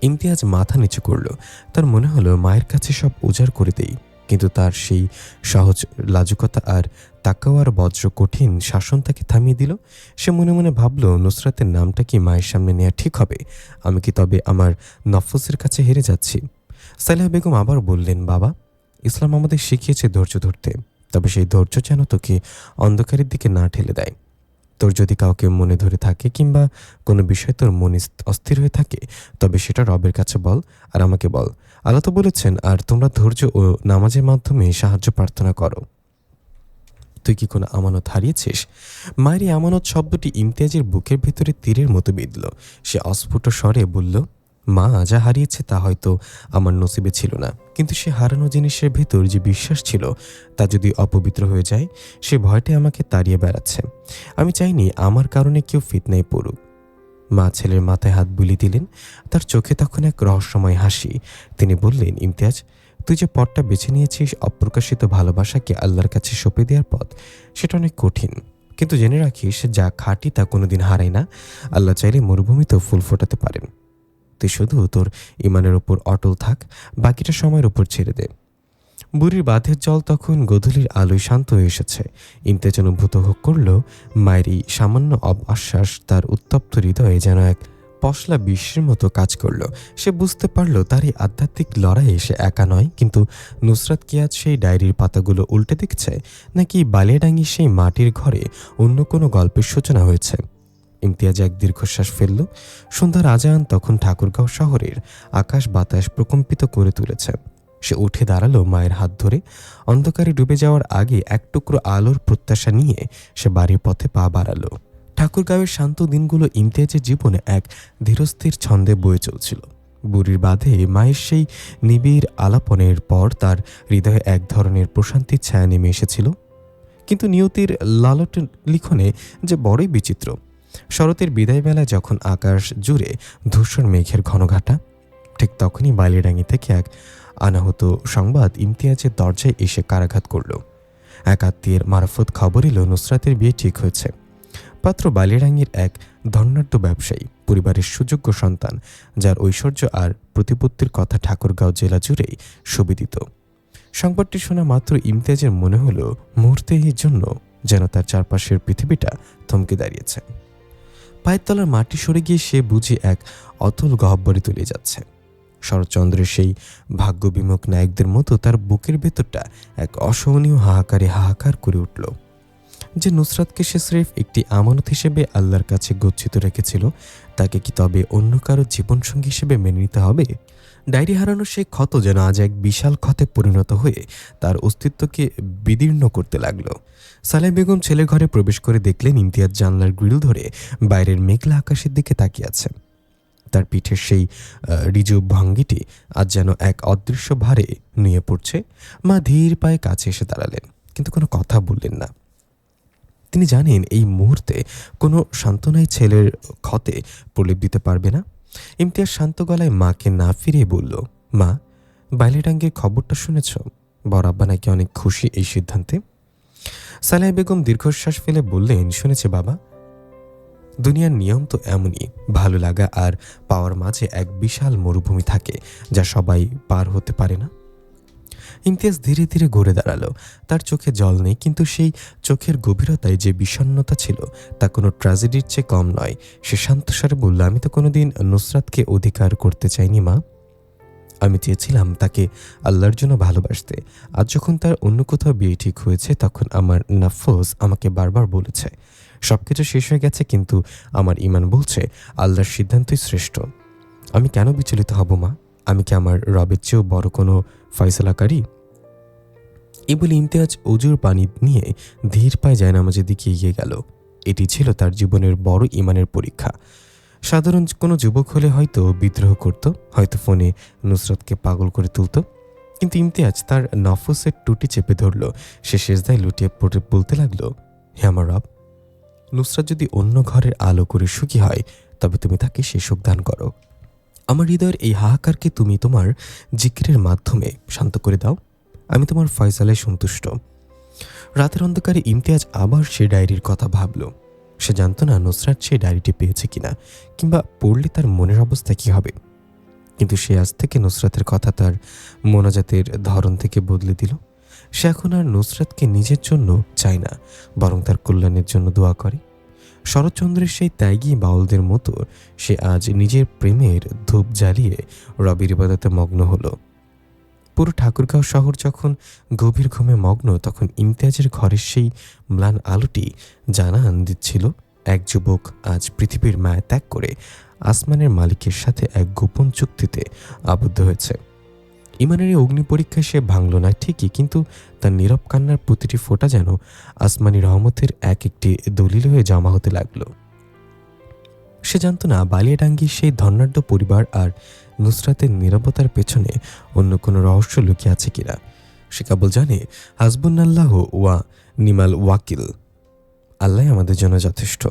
ইমতিয়াজ মাথা নিচু করল। তার মনে হলো মায়ের কাছে সব উজাড় করে দেই, কিন্তু তার সেই সহজ লাজুকতা আর তাকাওয়ার বজ্র কঠিন শাসন তাকে থামিয়ে দিল। সে মনে মনে ভাবল, নুসরাতের নামটা কি মায়ের সামনে নেওয়া ঠিক হবে? আমি কি তবে আমার নফসের কাছে হেরে যাচ্ছি? সালেহা বেগম আবার বললেন, বাবা, ইসলাম আমাদের শিখিয়েছে ধৈর্য ধরতে, তবে সেই ধৈর্য যেন তোকে অন্ধকারের দিকে না ঠেলে দেয়। তোর যদি কাউকে মনে ধরে থাকে কিংবা কোনো বিষয় তোর মনে অস্থির হয়ে থাকে, তবে সেটা রবের কাছে বল আর আমাকে বল। আল্লাহ তো বলেছেন, আর তোমরা ধৈর্য ও নামাজের মাধ্যমে সাহায্য প্রার্থনা করো। তুই কি কোনো আমানত হারিয়েছিস? মায়ের এই আমানত শব্দটি ইমতিয়াজের বুকের ভেতরে তীরের মতো বিঁধল। সে অস্ফুট স্বরে বলল, মা, যা হারিয়েছে তা হয়তো আমার নসিবে ছিল না, কিন্তু সে হারানো জিনিসের ভেতর যে বিশ্বাস ছিল তা যদি অপবিত্র হয়ে যায়, সে ভয়টাই আমাকে তাড়িয়ে বেড়াচ্ছে। আমি চাইনি আমার কারণে কেউ ফিতনায় পড়ুক। মা ছেলের মাথায় হাত বুলিয়ে দিলেন। তার চোখে তখন এক রহস্যময় হাসি। তিনি বললেন, ইমতিয়াজ, তুই যে পথটা বেছে নিয়েছিস অপ্রকাশিত ভালোবাসাকে আল্লাহর কাছে সঁপে দেওয়ার পথ, সেটা অনেক কঠিন, কিন্তু জেনে রাখিস, যা খাঁটি তা কোনোদিন হারায় না। আল্লাহ চাইলে মরুভূমিতেও ফুল ফোটাতে পারেন। তুই শুধু তোর ইমানের ওপর অটল থাক, বাকিটা সময়ের উপর ছেড়ে দে। বুড়ির বাঁধের জল তখন গোধূলির আলোয় শান্ত হয়ে এসেছে। ইমতিয়াজ অনুভূত করল মায়ের এই সামান্য আশ্বাস তার উত্তপ্ত হৃদয়ে যেন এক পশলা বিশ্বের মতো কাজ করল। সে বুঝতে পারল তার এই আধ্যাত্মিক লড়াইয়ে সে একা নয়, কিন্তু নুসরাত কি আজ সেই ডায়েরির পাতাগুলো উল্টে দেখছে, নাকি বালিয়াডাঙ্গির সেই মাটির ঘরে অন্য কোনো গল্পের সূচনা হয়েছে? ইমতিয়াজ এক দীর্ঘশ্বাস ফেলল। সন্ধ্যার আজান তখন ঠাকুরগাঁও শহরের আকাশ বাতাস প্রকম্পিত করে তুলেছে। সে উঠে দাঁড়ালো মায়ের হাত ধরে। অন্ধকারে ডুবে যাওয়ার আগে এক টুকরো আলোর প্রত্যাশা নিয়ে সে বাড়ির পথে পা বাড়ালো। ঠাকুরগাঁওয়ের শান্ত দিনগুলো ইমতিয়াজের জীবনে এক ধীরস্থির ছন্দে বয়ে চলছিল। বুড়ির বাঁধে মায়ের সেই নিবিড় আলাপনের পর তার হৃদয়ে এক ধরনের প্রশান্তির ছায়া নেমে এসেছিল। কিন্তু নিয়তির লালট লিখনে যে বড়ই বিচিত্র। শরতের বিদায়বেলায় যখন আকাশ জুড়ে ধূসর মেঘের ঘনঘাটা, ঠিক তখনই বালিয়াডাঙ্গি থেকে এক অনাহত সংবাদ ইমতিয়াজের দরজায় এসে কারাঘাত করল। এক আত্মীয়ের মারফত খবর এলো নুসরাতের বিয়ে ঠিক হয়েছে। পাত্র বালিয়াডাঙ্গির এক ধনাঢ্য ব্যবসায়ী পরিবারের সুযোগ্য সন্তান, যার ঐশ্বর্য আর প্রতিপত্তির কথা ঠাকুরগাঁও জেলা জুড়েই সুবিদিত। সংবাদটি শোনা মাত্র ইমতিয়াজের মনে হলো মুহূর্তের জন্য যেন তার চারপাশের পৃথিবীটা থমকে দাঁড়িয়েছে। পায়ের তলার মাটি সরে গিয়ে সে বুঝি এক অতল গহ্বরে তলিয়ে যাচ্ছে। শরৎচন্দ্রের সেই ভাগ্যবিমুখ নায়কদের মতো তার বুকের ভেতরটা এক অসহনীয় হাহাকারে হাহাকার করে উঠল। যে নুসরাতকে সে স্রেফ একটি আমানত হিসেবে আল্লাহর কাছে গচ্ছিত রেখেছিল, তাকে কি তবে অন্য কারো জীবনসঙ্গী হিসেবে মেনে নিতে হবে? ডায়েরি হারানোর সেই ক্ষত যেন আজ এক বিশাল ক্ষতে পরিণত হয়ে তার অস্তিত্বকে বিদীর্ণ করতে লাগলো। সালেহ বেগম ছেলের ঘরে প্রবেশ করে দেখলেন ইমতিয়াজ জানলার গ্রিল ধরে বাইরের মেঘলা আকাশের দিকে তাকিয়ে আছে। তার পিঠের সেই রিজু ভঙ্গিটি আজ যেন এক অদৃশ্য ভারে নুয়ে পড়ছে। মা ধীর পায়ে কাছে এসে দাঁড়ালেন, কিন্তু কোনো কথা বললেন না। তিনি জানেন এই মুহূর্তে কোনো সান্ত্বনাই ছেলের ক্ষতে প্রলেপ দিতে পারবে না। ইমতিয়াজ শান্ত গলায় মাকে না ফিরিয়ে বলল, মা, বালিয়াডাঙ্গির খবরটা শুনেছ? বড় আব্বা নাকি অনেক খুশি এই সিদ্ধান্তে। সালেহা বেগম দীর্ঘশ্বাস ফেলে বললেন, শুনেছে বাবা। দুনিয়ার নিয়ম তো এমনই, ভালো লাগা আর পাওয়ার মাঝে এক বিশাল মরুভূমি থাকে, যা সবাই পার হতে পারে না। ইমতিয়াজ ধীরে ধীরে ঘুরে দাঁড়ালো। তার চোখে জল নেই, কিন্তু সেই চোখের গভীরতায় যে বিষণ্ণতা ছিল তা কোনো ট্র্যাজেডির চেয়ে কম নয়। সে শান্তস্বরে বলল, আমি তো কোনোদিন নুসরাতকে অধিকার করতে চাইনি মা। আমি চেয়েছিলাম তাকে আল্লাহর জন্য ভালোবাসতে। আজ যখন তার অন্য কোথাও বিয়ে ঠিক হয়েছে, তখন আমার নাফস আমাকে বারবার বলেছে সবকিছু শেষ হয়ে গেছে, কিন্তু আমার ইমান বলছে আল্লাহর সিদ্ধান্তই শ্রেষ্ঠ। আমি কেন বিচলিত হব মা? আমি কি আমার রবের চেয়েও বড় কোনো ফয়সালাকারী? এই বলে ইমতিয়াজ অজুর পানি নিয়ে ধীর পায়ে জায়নামাজের দিকে এগিয়ে গেল। এটি ছিল তার জীবনের বড় ইমানের পরীক্ষা। সাধারণ কোনো যুবক হলে হয়তো বিদ্রোহ করত, হয়তো ফোনে নুসরাতকে পাগল করে তুলত, কিন্তু ইমতিয়াজ তার নফসের টুটি চেপে ধরল। সে সেজদায় লুটিয়ে পড়ে বলতে লাগলো, হে আমার রব, নুসরাত যদি অন্য ঘরের আলো করে সুখী হয়, তবে তুমি তাকে সে সুখ দান করো। আমার হৃদয়ের এই হাহাকারকে তুমি তোমার জিকিরের মাধ্যমে শান্ত করে দাও। আমি তোমার ফয়সালায় সন্তুষ্ট। রাতের অন্ধকারে ইমতিয়াজ আবার সে ডায়েরির কথা ভাবল। সে জানত না নুসরাত সেই ডায়েরিটি পেয়েছে কিনা, কিংবা পড়লে তার মনের অবস্থা কি হবে, কিন্তু সে আজ থেকে নুসরাতের কথা তার মোনাজাতের ধরন থেকে বদলে দিল। সে এখন আর নুসরাতকে নিজের জন্য চায় না, বরং তার কল্যাণের জন্য দোয়া করে। শরৎচন্দ্রের সেই ত্যাগী বাউলদের মতো সে আজ নিজের প্রেমের ধূপ জ্বালিয়ে রবের ইবাদতে মগ্ন হলো। পুরো ঠাকুরগাঁও শহর যখন গভীর ঘুমে মগ্ন, তখন ইমতিয়াজের ঘরের সেই ম্লান আলোটি জানান দিচ্ছিল এক যুবক আজ পৃথিবীর মায়া ত্যাগ করে আসমানের মালিকের সাথে এক গোপন চুক্তিতে আবদ্ধ হয়েছে। ইমানের এই অগ্নি পরীক্ষায় সে ভাঙল না ঠিকই, কিন্তু তার নীরব কান্নার প্রতিটি ফোঁটা যেন আসমানি রহমতের এক একটি দলিল হয়ে জমা হতে লাগলো। সে জানত না বালিয়াডাঙ্গির সেই ধনাঢ্য পরিবার আর নুসরাতের নীরবতার পেছনে অন্য কোনো রহস্য লুকিয়ে আছে কিনা। সে কেবল জানে হাসবুনাল্লাহ ওয়া নিমাল ওয়াকিল, আল্লাহ আমাদের জন্য যথেষ্ট।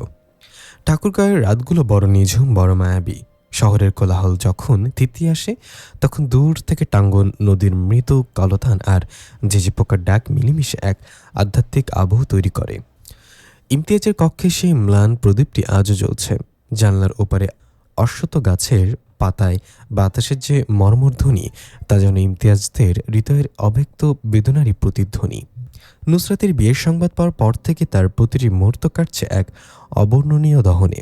ঠাকুরগাঁয়ের রাতগুলো বড় নিঝুম, বড় মায়াবী। শহরের কোলাহল যখন তিতিয়ে আসে, তখন দূর থেকে টাঙ্গন নদীর মৃত কলতান আর ঝিঝি পোকার ডাক মিলেমিশে এক আধ্যাত্মিক আবহ তৈরি করে। ইমতিয়াজের কক্ষে সেই ম্লান প্রদীপটি আজও জ্বলছে। জানলার ওপারে অশ্বত গাছের পাতায় বাতাসের যে মর্মধ্বনি, তা যেন ইমতিয়াজদের হৃদয়ের অব্যক্ত বেদনারই প্রতিধ্বনি। নুসরাতের বিয়ের সংবাদ পাওয়ার পর থেকে তার প্রতিটি মুহূর্ত কাটছে এক অবর্ণনীয় দহনে।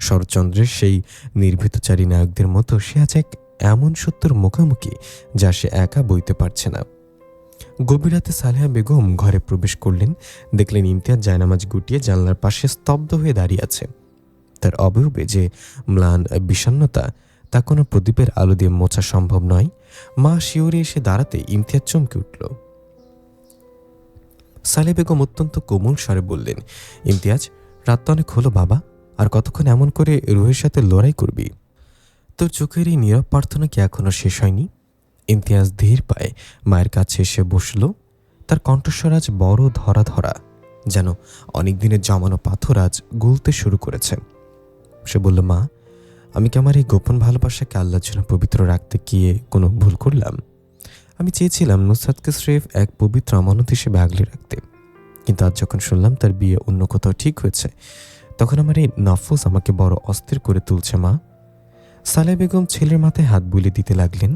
শরৎচন্দ্রের সেই নির্ভীতচারী নায়কদের মতো সে আজ এক এমন সত্যর মুখোমুখি যা সে একা বইতে পারছে না। গভীর রাতে সালেহা বেগম ঘরে প্রবেশ করলেন। দেখলেন ইমতিয়াজ জায়নামাজ গুটিয়ে জানলার পাশে স্তব্ধ হয়ে দাঁড়িয়ে আছে। তার অবয়বে যে ম্লান বিষণ্ণতা, তা কোনো প্রদীপের আলো দিয়ে মোছা সম্ভব নয়। মা শিওরে এসে দাঁড়াতে ইমতিয়াজ চমকে উঠল। সালেহা বেগম অত্যন্ত কোমল স্বরে বললেন, ইমতিয়াজ, রাত তো অনেক হলো বাবা, আর কতক্ষণ এমন করে রুহের সাথে লড়াই করবি? তোর চোখের এই নীরব প্রার্থনা কি এখনো শেষ হয়নি? ইমতিয়াজ ধীর পায়ে মায়ের কাছে এসে বসল। তার কণ্ঠস্বর আজ বড় ধরা ধরা, যেন অনেক দিনের জমানো পাথর আজ গলতে শুরু করেছে। সে বলল, মা, আমি কি আমার এই গোপন ভালোবাসাকে আল্লাহর জন্য পবিত্র রাখতে গিয়ে কোনো ভুল করলাম? আমি চেয়েছিলাম নুসরাতকে স্রেফ এক পবিত্র আমানত হিসেবে আগলে রাখতে, কিন্তু আজ যখন শুনলাম তার বিয়ে অন্য কোথাও ঠিক হয়েছে, তখন আমার এই নফস আমাকে বড় অস্থির করে তুলছে মা। সালেহা বেগম ছেলের মাথায় হাত বুলিয়ে দিতে লাগলেন।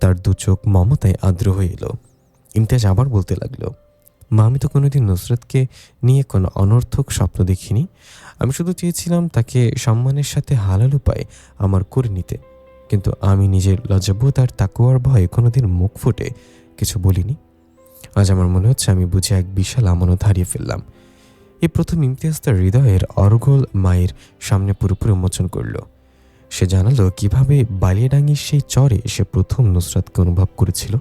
তার দু চোখ মমতায় আর্দ্র হয়ে এলো। ইমতিয়াজ আবার বলতে লাগলো, মা, আমি তো কোনোদিন নুসরাতকে নিয়ে কোনো অনর্থক স্বপ্ন দেখিনি। আমি শুধু চেয়েছিলাম তাকে সম্মানের সাথে হালাল উপায়ে আমার করে নিতে, কিন্তু আমি নিজের লজ্জাবোধ আর তাকওয়ার ভয়ে কোনোদিন মুখ ফুটে কিছু বলিনি। আজ আমার মনে হচ্ছে আমি বুঝে এক বিশাল আমানত হারিয়ে ফেললাম। এই প্রথম ইমতিয়াজ তার হৃদয়ের অরগোল মায়ের সামনে পুরোপুরি উন্মোচন করল। সে জানালো কিভাবে বালিয়াডাঙ্গির সেই চরে সে প্রথম নুসরাতকে অনুভব করেছিল,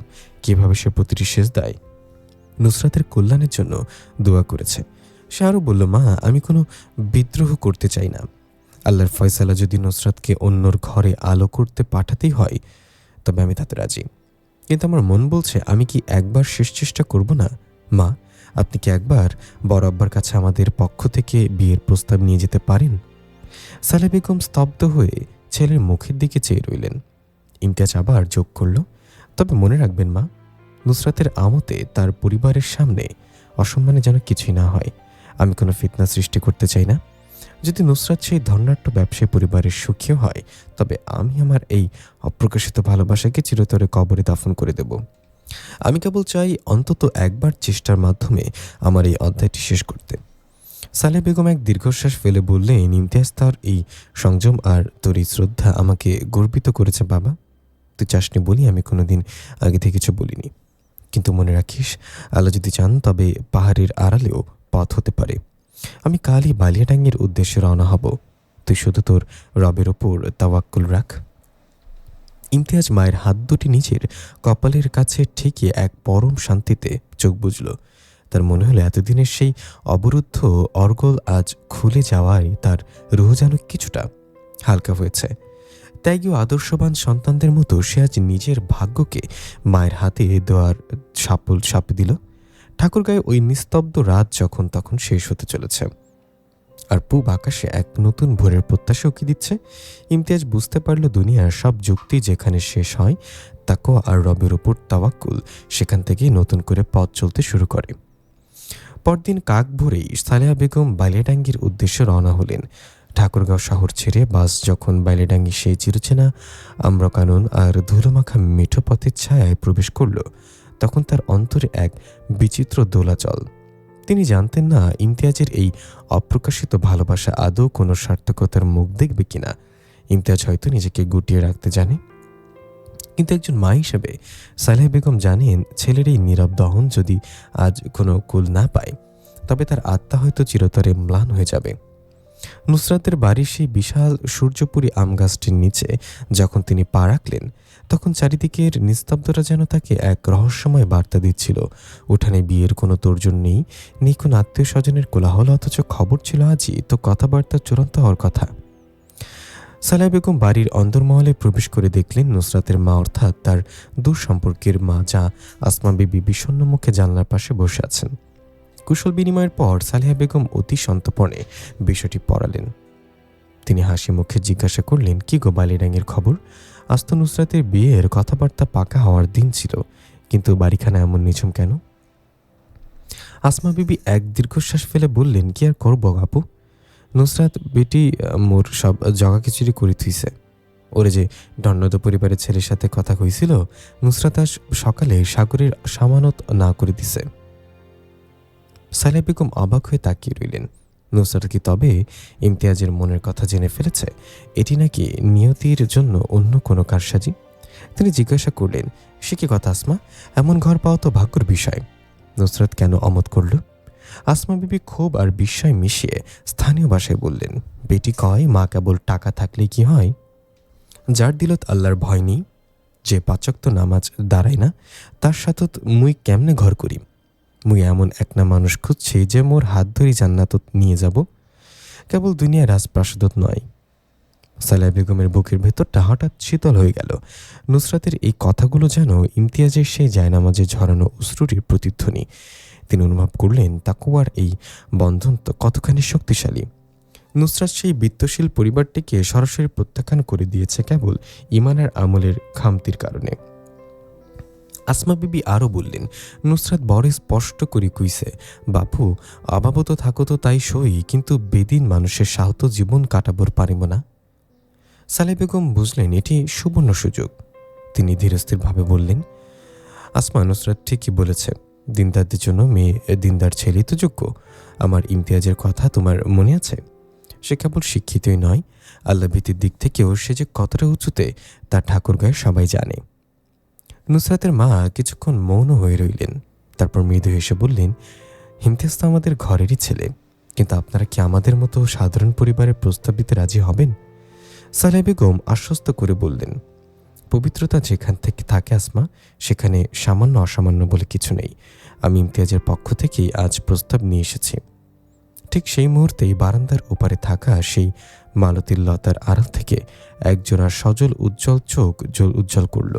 কিভাবে সে প্রতিটি সেজদায় নুসরাতের কল্যাণের জন্য দোয়া করেছে। সে আরও বলল, মা, আমি কোনো বিদ্রোহ করতে চাই না। আল্লাহর ফয়সালা যদি নুসরাতকে অন্যর ঘরে আলো করতে পাঠাতেই হয়, তবে আমি তাতে রাজি। কিন্তু আমার মন বলছে, আমি কি একবার শেষ চেষ্টা করব না? মা, আপনি কি একবার বড় আব্বার কাছে আমাদের পক্ষ থেকে বিয়ের প্রস্তাব নিয়ে যেতে পারেন? সালেহা বেগম স্তব্ধ হয়ে ছেলের মুখের দিকে চেয়ে রইলেন। ইমতিয়াজ আবার যোগ করল, তবে মনে রাখবেন মা, নুসরাতের আমতে তার পরিবারের সামনে অসম্মানে যেন কিছুই না হয়। আমি কোনো ফিতনা সৃষ্টি করতে চাই না। যদি নুসরাত সেই ধনাঢ্য ব্যবসায়ী পরিবারের সুখীও হয়, তবে আমি আমার এই অপ্রকাশিত ভালোবাসাকে চিরতরে কবরে দাফন করে দেব। আমি কেবল চাই অন্তত একবার চেষ্টার মাধ্যমে আমার এই অধ্যায়টি শেষ করতে। সালেহা বেগম এক দীর্ঘশ্বাস ফেলে বললেন, ইমতিয়াজ, তার এই সংযম আর তোর এই শ্রদ্ধা আমাকে গর্বিত করেছে বাবা। তুই চাসনি বলি আমি কোনোদিন আগে থেকে কিছু বলিনি, কিন্তু মনে রাখিস, আল্লাহ যদি চান তবে পাহাড়ের আড়ালেও পথ হতে পারে। আমি কালই বালিয়াডাঙ্গির উদ্দেশ্যে রওনা হব। তুই শুধু তোর রবের ওপর তাওয়াক্কুল রাখ। ইমতিয়াজ মায়ের হাত দুটি নিজের কপালের কাছে ঠেকিয়ে এক পরম শান্তিতে চোখ বুঝল। তার মনে হলো এতদিনের সেই অবরুদ্ধ অর্গল আজ খুলে যাওয়ায় তার রুহ যেন কিছুটা হালকা হয়েছে। ত্যাগী ও আদর্শবান সন্তানদের মতো সে আজ নিজের ভাগ্যকে মায়ের হাতে দেওয়ার সাপ দিল। ঠাকুরগাঁয়ে ওই নিস্তব্ধ রাত যখন তখন শেষ হতে চলেছে, আর পূব আকাশে এক নতুন ভোরের প্রত্যাশা উকি দিচ্ছে। ইমতিয়াজ বুঝতে পারল দুনিয়ার সব যুক্তি যেখানে শেষ হয়, তাকওয়া আর রবের উপর তাওয়াক্কুল সেখান থেকেই নতুন করে পথ চলতে শুরু করে। পরদিন কাক ভোরেই সালেহা বেগম বালিয়াডাঙ্গির উদ্দেশ্যে রওনা হলেন। ঠাকুরগাঁও শহর ছেড়ে বাস যখন বালিয়াডাঙ্গি সেই চিরচেনা আম্রকানন আর ধুলোমাখা মিঠো পথের ছায়ায় প্রবেশ করল, তখন তার অন্তরে এক বিচিত্র দোলাচল। তিনি জানতেন না ইমতিয়াজের এই অপ্রকাশিত ভালোবাসা আদৌ কোনো সার্থকতার মুখ দেখবে কিনা। ইমতিয়াজ হয়তো নিজেকে গুটিয়ে রাখতে জানে, কিন্তু একজন মা হিসেবে সালেহা বেগম জানেন ছেলের এই নীরব দহন যদি আজ কোনো কুল না পায় তবে তার আত্মা হয়তো চিরতরে ম্লান হয়ে যাবে। নুসরাতের বাড়ির সেই বিশাল সূর্যপুরী আম গাছটির নিচে যখন তিনি পা রাখলেন তখন চারিদিকের নিস্তব্ধতা যেন তাকে এক রহস্যময় বার্তা দিচ্ছিল। উঠানে বিয়ের কোনো তোড়জোড় নেই, নেই কোনো আত্মীয় স্বজনের কোলাহল, অথচ খবর ছিল আজই তো কথাবার্তা চূড়ান্ত হওয়ার কথা। সালেহা বেগম বাড়ির অন্দরমহলে প্রবেশ করে দেখলেন নুসরাতের মা অর্থাৎ তার দূর সম্পর্কের মা যা আসমা বিবি বিষণ্ণ মুখে জানলার পাশে বসে আছেন। কুশল বিনিময়ের পর সালেহা বেগম অতি সন্তর্পণে বিষয়টি পড়ালেন। তিনি হাসি মুখে জিজ্ঞাসা করলেন, কি গো বালিরাঙের খবর? আজ তো নুসরাতের বিয়ের কথাবার্তা পাকা হওয়ার দিন ছিল, কিন্তু বাড়িখানা এমন নিঝুম কেন? আসমা বিবি এক দীর্ঘশ্বাস ফেলে বললেন, কি আর করবো আপু, নুসরাত বেটি মোর সব জগাখিচুড়ি করে থুইছে। ওরে যে ধন্যদ পরিবারের ছেলের সাথে কথা কইছিল, নুসরাত আজ সকালে সাগরের সামানত না করে দিছে। সালেহা বেগম অবাক হয়ে তাকিয়ে রইলেন। নুসরাত কি তবে ইমতিয়াজের মনের কথা জেনে ফেলেছে? এটি নাকি নিয়তির জন্য অন্য কোনো কারসাজি? তিনি জিজ্ঞাসা করলেন, সে কি কথা আসমা, এমন ঘর পাওয়া তো ভাগ্যর বিষয়। নুসরাত কেন অমত করল? আসমা বিবি ক্ষোভ আর বিস্ময় মিশিয়ে স্থানীয় ভাষায় বললেন, বেটি কয় মা কেবল টাকা থাকলেই কি হয়? যার দিলত আল্লাহর ভয় নেই, যে পাঁচক্ত নামাজ দাঁড়ায় না, তার সাথে মুই কেমনে ঘর করি? মুই এমন একনা মানুষ খুঁজছি যে মোর হাত ধরি জান্নাতত নিয়ে যাব, কেবল দুনিয়ায় রাজপ্রাসাদত নয়। সালেহা বেগমের বুকের ভেতরটা হঠাৎ শীতল হয়ে গেল। নুসরাতের এই কথাগুলো যেন ইমতিয়াজের সেই জায়নামাজে ঝরানো অশ্রুটির প্রতিধ্বনি। তিনি অনুভব করলেন তাকওয়ার এই বন্ধন তো কতখানি শক্তিশালী। নুসরাত সেই বিত্তশীল পরিবারটিকে সরাসরি প্রত্যাখ্যান করে দিয়েছে কেবল ইমানের আমলের খামতির কারণে। আসমা বিবি আরও বললেন, নুসরাত বড় স্পষ্ট করে কইছে, বাপু অভাবত থাকো তো তাই সই, কিন্তু বেদিন মানুষের সাহত জীবন কাটাবার পারিব না। সালেহা বেগম বুঝলেন এটি সুবর্ণ সুযোগ। তিনি ধীরস্থিরভাবে বললেন, আসমা, নুসরাত ঠিকই বলেছে, দিনদারদের জন্য মেয়ে দিনদার ছেলেই তো যোগ্য। আমার ইমতিয়াজের কথা তোমার মনে আছে? সে কেবল শিক্ষিতই নয়, আল্লাহ ভীতির দিক থেকেও সে যে কতটা উঁচুতে তার ঠাকুরগাঁয়ে সবাই জানে। নুসরাতের মা কিছুক্ষণ মৌন হয়ে রইলেন, তারপর মৃদু হেসে বললেন, ইমতিয়াজ তো আমাদের ঘরেরই ছেলে, কিন্তু আপনারা কি আমাদের মতো সাধারণ পরিবারের প্রস্তাব দিতে রাজি হবেন? সালেহা বেগম আশ্বস্ত করে বললেন, পবিত্রতা যেখান থেকে থাকে আসমা, সেখানে সামান্য অসামান্য বলে কিছু নেই। আমি ইমতিয়াজের পক্ষ থেকেই আজ প্রস্তাব নিয়ে এসেছি। ঠিক সেই মুহূর্তেই বারান্দার ওপারে থাকা সেই মালতীর লতার আড়াল থেকে একজোড়া সজল উজ্জ্বল চোখ উজ্জ্বল করল।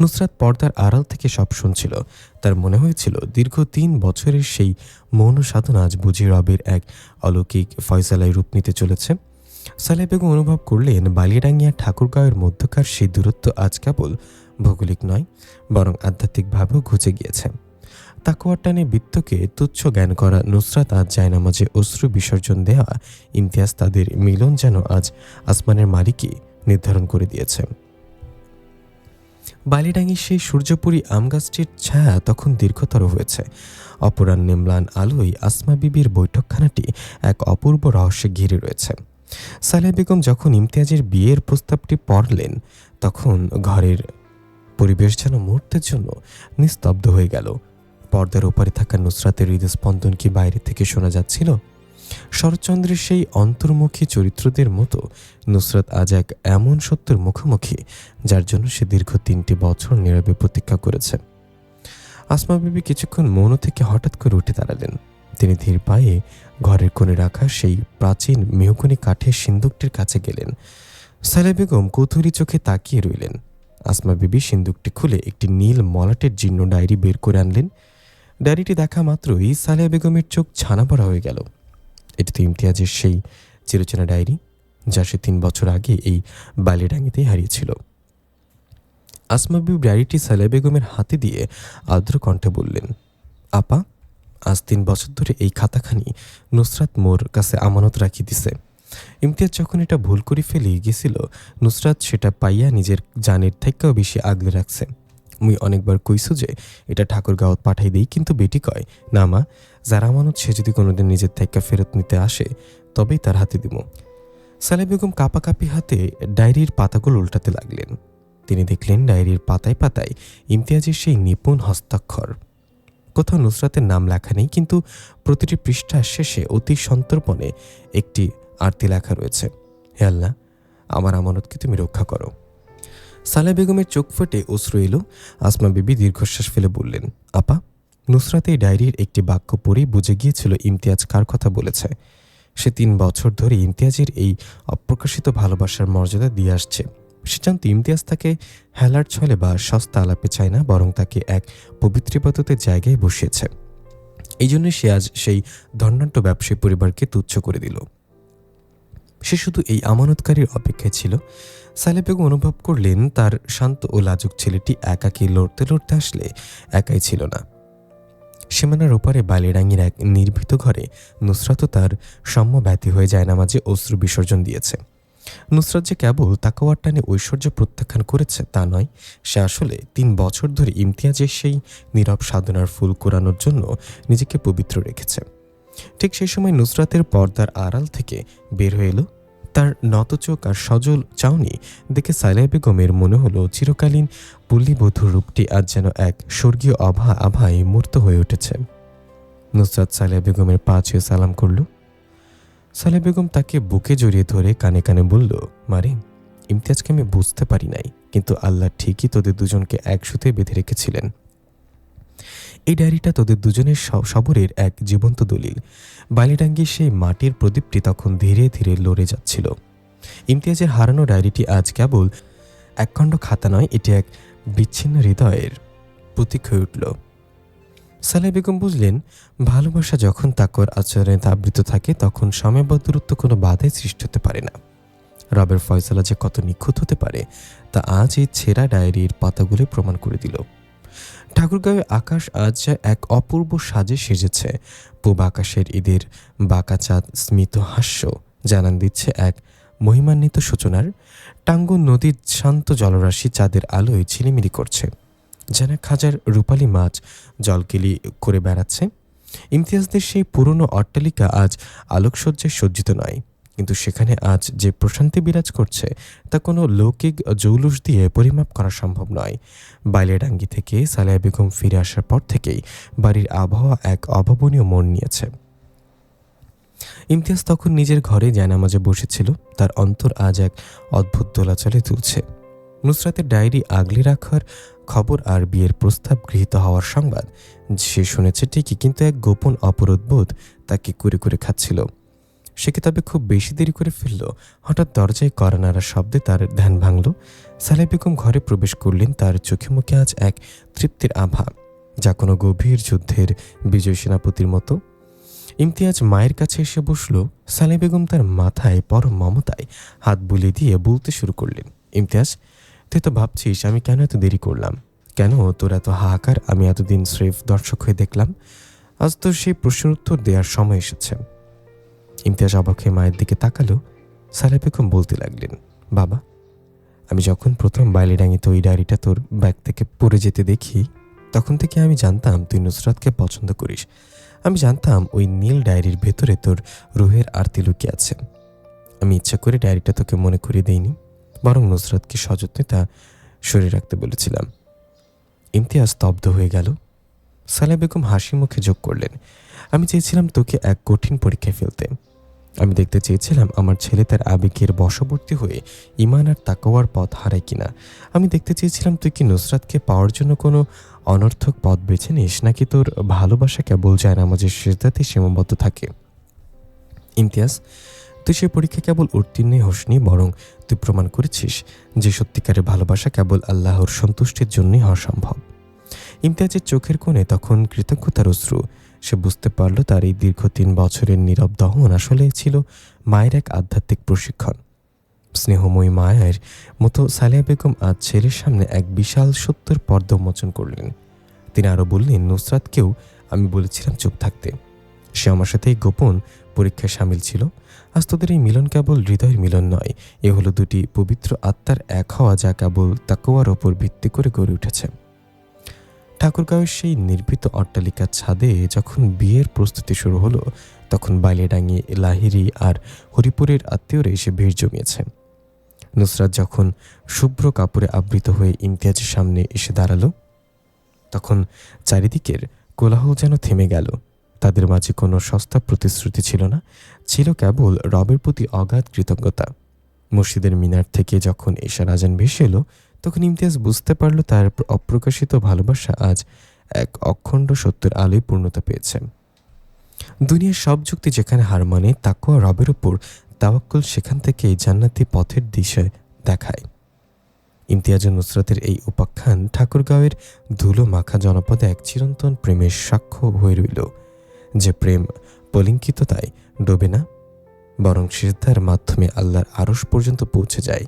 নুসরাত পর্দার আড়াল থেকে সব শুনছিল। তার মনে হয়েছিল দীর্ঘ 3 বছরের সেই মৌন সাধনা আজ বুঝি রবের এক অলৌকিক ফয়সালায় রূপ নিতে চলেছে। সালেহা বেগম অনুভব করলেন বালিয়াডাঙ্গিয়া ঠাকুরগাঁওয়ের মধ্যকার সেই দূরত্ব আজ কেবল ভৌগোলিক নয়, বরং আধ্যাত্মিকভাবেও ঘুচে গিয়েছে। তাকওয়ার টানে বৃত্তকে তুচ্ছ জ্ঞান করা নুসরাত আজ জায়নামাজে অশ্রু বিসর্জন দেওয়া ইমতিয়াজ তাদের মিলন যেন আজ আসমানের মালিকই নির্ধারণ করে দিয়েছে। বালিডাঙ্গির সেই সূর্যপুরী আম গাছটির ছায়া তখন দীর্ঘতর হয়েছে। অপরাহ্নে ম্লান আলোয় আসমা বিবির বৈঠকখানাটি এক অপূর্ব রহস্যে ঘিরে রয়েছে। সালেহা বেগম যখন ইমতিয়াজের বিয়ের প্রস্তাবটি পড়লেন তখন ঘরের পরিবেশ যেন মুহূর্তের জন্য নিস্তব্ধ হয়ে গেল। পর্দার ওপারে থাকা নুসরাতের হৃদস্পন্দন কি বাইরে থেকে শোনা যাচ্ছিল? শরৎচন্দ্রের সেই অন্তর্মুখী চরিত্রদের মতো নুসরাত আজ এক এমন সত্যের মুখোমুখি যার জন্য সে দীর্ঘ 3টি বছর নীরবে প্রতীক্ষা করেছে। আসমা বিবি কিছুক্ষণ মৌন থেকে হঠাৎ করে উঠে দাঁড়ালেন। তিনি ধীর পায়ে ঘরের কোণে রাখা সেই প্রাচীন মেহগনি কাঠের সিন্দুকটির কাছে গেলেন। সালেহা বেগম কৌতূহলী চোখে তাকিয়ে রইলেন। আসমা বিবি সিন্দুকটি খুলে একটি নীল মলাটের জীর্ণ ডায়েরি বের করে আনলেন। ডায়েরিটি দেখা মাত্রই সালেহা বেগমের চোখ ছানাবড়া হয়ে গেল। এটি তো ইমতিয়াজের সেই চিরচেনা ডায়েরি যা সে 3 বছর আগে এই বালিয়াডাঙ্গিতেই হারিয়েছিল। আসমা বিবি ডায়েরিটি সালেহা বেগমের হাতে দিয়ে আর্দ্র কণ্ঠে বললেন, আপা, আজ 3 বছর ধরে এই খাতাখানি নুসরাত মোর কাছে আমানত রাখি দিছে। ইমতিয়াজ যখন এটা ভুল করে ফেলে গেছিল, নুসরাত সেটা পাইয়া নিজের জানের থেকেও বেশি আগলে রাখছে। মুই অনেকবার কইছো যে এটা ঠাকুরগাঁওত পাঠাই দেই, কিন্তু বেটি কয়, না মা, যার আমানত সে যদি কোনোদিন নিজের থেকে ফেরত নিতে আসে তবেই তার হাতে দিব। সালেহা বেগম কাঁপাকাঁপি হাতে ডায়েরির পাতাগুলো উল্টাতে লাগলেন। তিনি দেখলেন ডায়েরির পাতায় পাতায় ইমতিয়াজের সেই নিপুণ হস্তাক্ষর। কোথাও নুসরাতের নাম লেখা নেই, কিন্তু প্রতিটি পৃষ্ঠার শেষে অতি সন্তর্পণে একটি আরতি লেখা রয়েছে, হে আল্লাহ, আমার আমানতকে তুমি রক্ষা করো। সালেহা বেগমের চোখ ফেটে অশ্রু এলো। আসমা বিবি দীর্ঘশ্বাস ফেলে বললেন, আপা, নুসরাত এই ডায়েরির একটি বাক্য পড়েই বুঝে গিয়েছিল ইমতিয়াজ কার কথা বলেছে। সে 3 বছর ধরে ইমতিয়াজের এই অপ্রকাশিত ভালোবাসার মর্যাদা দিয়ে আসছে। সে জানত ইমতিয়াজ তাকে হেলার ছলে বা সস্তা আলাপে চায় না, বরং তাকে এক পবিত্র ইবাদতের জায়গায় বসিয়েছে। এই জন্য সে আজ সেই ধনাঢ্য ব্যবসায়ী পরিবারকে তুচ্ছ করে দিল। সে শুধু এই আমানতকারীর অপেক্ষায় ছিল। সালেহা বেগম অনুভব করলেন তার শান্ত ও লাজুক ছেলেটি একাকী লড়তে লড়তে আসলে একাই ছিল না। সীমানার ওপারে বালিরাঙ্গির এক নির্ভীত ঘরে নুসরাতও তার সাম্য ব্যতি হয়ে যায় নামাজে অশ্রু বিসর্জন দিয়েছে। নুসরাত যে কেবল তাকওয়ার টানে ঐশ্বর্য প্রত্যাখ্যান করেছে তা নয়, সে আসলে 3 বছর ধরে ইমতিয়াজের সেই নীরব সাধনার ফুল কোরানোর জন্য নিজেকে পবিত্র রেখেছে। ঠিক সেই সময় নুসরাতের পর্দার আড়াল থেকে বের হয়ে এলো তার নত চোখ আর সজল চাউনি দেখে সালেহা বেগমের মনে হলো চিরকালীন পুল্লিবধূর রূপটি আজ যেন এক স্বর্গীয় আভায় মূর্ত হয়ে উঠেছে। নুসরাত সালেহা বেগমের পা ছুঁয়ে সালাম করল। সালেহা বেগম তাকে বুকে জড়িয়ে ধরে কানে কানে বলল, মারে, ইমতিয়াজকে আমি বুঝতে পারি নাই, কিন্তু আল্লাহ ঠিকই তোদের দুজনকে এক সুতে বেঁধে রেখেছিলেন। এই ডায়েরিটা তোদের দুজনের সবরের এক জীবন্ত দলিল। বালিডাঙ্গির সেই মাটির প্রদীপটি তখন ধীরে ধীরে লড়ে যাচ্ছিল। ইমতিয়াজের হারানো ডায়েরিটি আজ কেবল একখণ্ড খাতা নয়, এটি এক বিচ্ছিন্ন হৃদয়ের প্রতীক হয়ে উঠল। সালেহা বেগম বুঝলেন, ভালোবাসা যখন তাকওয়ার আচরণে আবৃত থাকে তখন সময়বদ্ধ দূরত্ব কোনো বাধায় সৃষ্টি হতে পারে না। রবের ফয়সালা যে কত নিখুঁত হতে পারে তা আজ এই ছেঁড়া ডায়েরির পাতাগুলো প্রমাণ করে দিল। ঠাকুরগাঁওয়ে আকাশ আজ এক অপূর্ব সাজে সেজেছে। পূব আকাশের ঈদের বাঁকা চাঁদ স্মিত হাস্য জানান দিচ্ছে এক মহিমান্বিত সূচনার। টাঙ্গুন নদীর শান্ত জলরাশি চাঁদের আলোয় ঝিলিমিলি করছে, যেন এক হাজার রূপালী মাছ জলকেলি করে বেড়াচ্ছে। ইমতিয়াজদের সেই পুরনো অট্টালিকা আজ আলোকসজ্জায় সজ্জিত নয়, কিন্তু সেখানে আজ যে প্রশান্তি বিরাজ করছে তা কোনো লৌকিক জৌলুস দিয়ে পরিমাপ করা সম্ভব নয়। বালিয়াডাঙ্গি থেকে সালেহা বেগম ফিরে আসার পর থেকেই বাড়ির আবহাওয়া এক অভাবনীয় মোড় নিয়েছে। ইমতিয়াজ তখন নিজের ঘরে জায়নামাজে বসেছিল। তার অন্তর আজ এক অদ্ভুত দোলাচলে তুলছে। নুসরাতের ডায়েরি আগলে রাখার খবর আর বিয়ের প্রস্তাব গৃহীত হওয়ার সংবাদ সে শুনেছে ঠিকই, কিন্তু এক গোপন অপরাধবোধ তাকে কুরে কুরে খাচ্ছিল। সে কি তবে খুব বেশি দেরি করে ফেলল? হঠাৎ দরজায় কড়া নাড়ার শব্দে তার ধ্যান ভাঙল। সালেহা বেগম ঘরে প্রবেশ করলেন। তার চোখে মুখে আজ এক তৃপ্তির আভা, যা কোনো গভীর যুদ্ধের বিজয় সেনাপতির মতো। ইমতিয়াজ মায়ের কাছে এসে বসল। সালেহা বেগম তার মাথায় পরম মমতায় হাত বুলিয়ে দিয়ে বলতে শুরু করলেন, ইমতিয়াজ, তুই তো ভাবছিস আমি কেন এত দেরি করলাম, কেন তোর এত হাহাকার আমি এতদিন স্রেফ দর্শক হয়ে দেখলাম। আজ তোর সেই প্রশ্নের উত্তর দেওয়ার সময় এসেছে। ইমতিয়াজ অবাক হয়ে মায়ের দিকে তাকালো। সালেহা বেগম বলতে লাগলেন, বাবা, আমি যখন প্রথম বালিডাঙ্গিতে ওই ডায়েরিটা তোর ব্যাগ থেকে পড়ে যেতে দেখি তখন থেকে আমি জানতাম তুই নুসরাতকে পছন্দ করিস। আমি জানতাম ওই নীল ডায়েরির ভেতরে তোর রুহের আরতি লুকিয়ে আছে। আমি ইচ্ছা করে ডায়েরিটা তোকে মনে করিয়ে দেইনি, বরং নুসরাতকে সযত্নে তা সরিয়ে রাখতে বলেছিলাম। ইমতিয়াজ স্তব্ধ হয়ে গেল। সালেহা বেগম হাসি মুখে যোগ করলেন, আমি চেয়েছিলাম তোকে এক কঠিন পরীক্ষায় ফেলতে। আমি দেখতে চেয়েছিলাম আমার ছেলে তার আবেগের বশবর্তী হয়ে ঈমান আর তাকওয়ার পথ হারায় কিনা। আমি দেখতে চেয়েছিলাম তুই কি নুসরাতকে পাওয়ার জন্য কোনো অনর্থক পথ বেছে নিস, নাকি তোর ভালোবাসা কেবল জায়নামাজের সিজদাতে সীমাবদ্ধ থাকে। ইমতিয়াজ, তুই সেই পরীক্ষা কেবল উত্তীর্ণই হোসনি, বরং তুই প্রমাণ করেছিস যে সত্যিকারের ভালোবাসা কেবল আল্লাহর সন্তুষ্টির জন্যই হওয়া সম্ভব। ইমতিয়াজের চোখের কোণে তখন কৃতজ্ঞতার অশ্রু। সে বুঝতে পারল তার এই দীর্ঘ 3 বছরের নীরব দহন আসলে ছিল মায়ের এক আধ্যাত্মিক প্রশিক্ষণ। স্নেহময়ী মায়ের মতো সালেহা বেগম আজ ছেলের সামনে এক বিশাল সত্যের পর্দা উন্মোচন করলেন। তিনি আরও বললেন, নুসরাতকেও আমি বলেছিলাম চুপ থাকতে। সে আমার সাথে এই গোপন পরীক্ষায় সামিল ছিল। আজ তোদের এই মিলন কেবল হৃদয়ের মিলন নয়, এ হলো দুটি পবিত্র আত্মার এক হওয়া, যা কেবল তাকওয়ার ওপর ভিত্তি করে গড়ে উঠেছে। ঠাকুরগাঁওয়ের সেই নির্ভীত অট্টালিকার ছাদে যখন বিয়ের প্রস্তুতি শুরু হলো তখন বালিয়াডাঙ্গি, লাহিড়ী আর হরিপুরের আত্মীয়রা এসে ভিড় জমিয়েছে। নুসরাত যখন শুভ্র কাপড়ে আবৃত হয়ে ইমতিয়াজের সামনে এসে দাঁড়ালো, তখন চারিদিকের কোলাহল যেন থেমে গেল। তাদের মাঝে কোনো সস্তা প্রতিশ্রুতি ছিল না, ছিল কেবল রবের প্রতি অগাধ কৃতজ্ঞতা। মসজিদের মিনার থেকে যখন এশার আজান ভেসে এলো, তখন ইমতিয়াজ বুঝতে পারল তার অপ্রকাশিত ভালোবাসা আজ এক অখণ্ড সত্যের আলোয় পূর্ণতা পেয়েছে। দুনিয়ার সব যুক্তি যেখানে হার মানে, তাকওয়া রবের উপর তাওয়াক্কুল সেখান থেকেই জান্নাতি পথের দিশা দেখায়। ইমতিয়াজ ও নুসরাতের এই উপাখ্যান ঠাকুরগাঁওয়ের ধুলো মাখা জনপদে এক চিরন্তন প্রেমের সাক্ষ্য হয়ে রইল, যে প্রেম পলিঙ্কিততায় ডোবে না, বরং সিজদার মাধ্যমে আল্লাহর আরশ পর্যন্ত পৌঁছে যায়।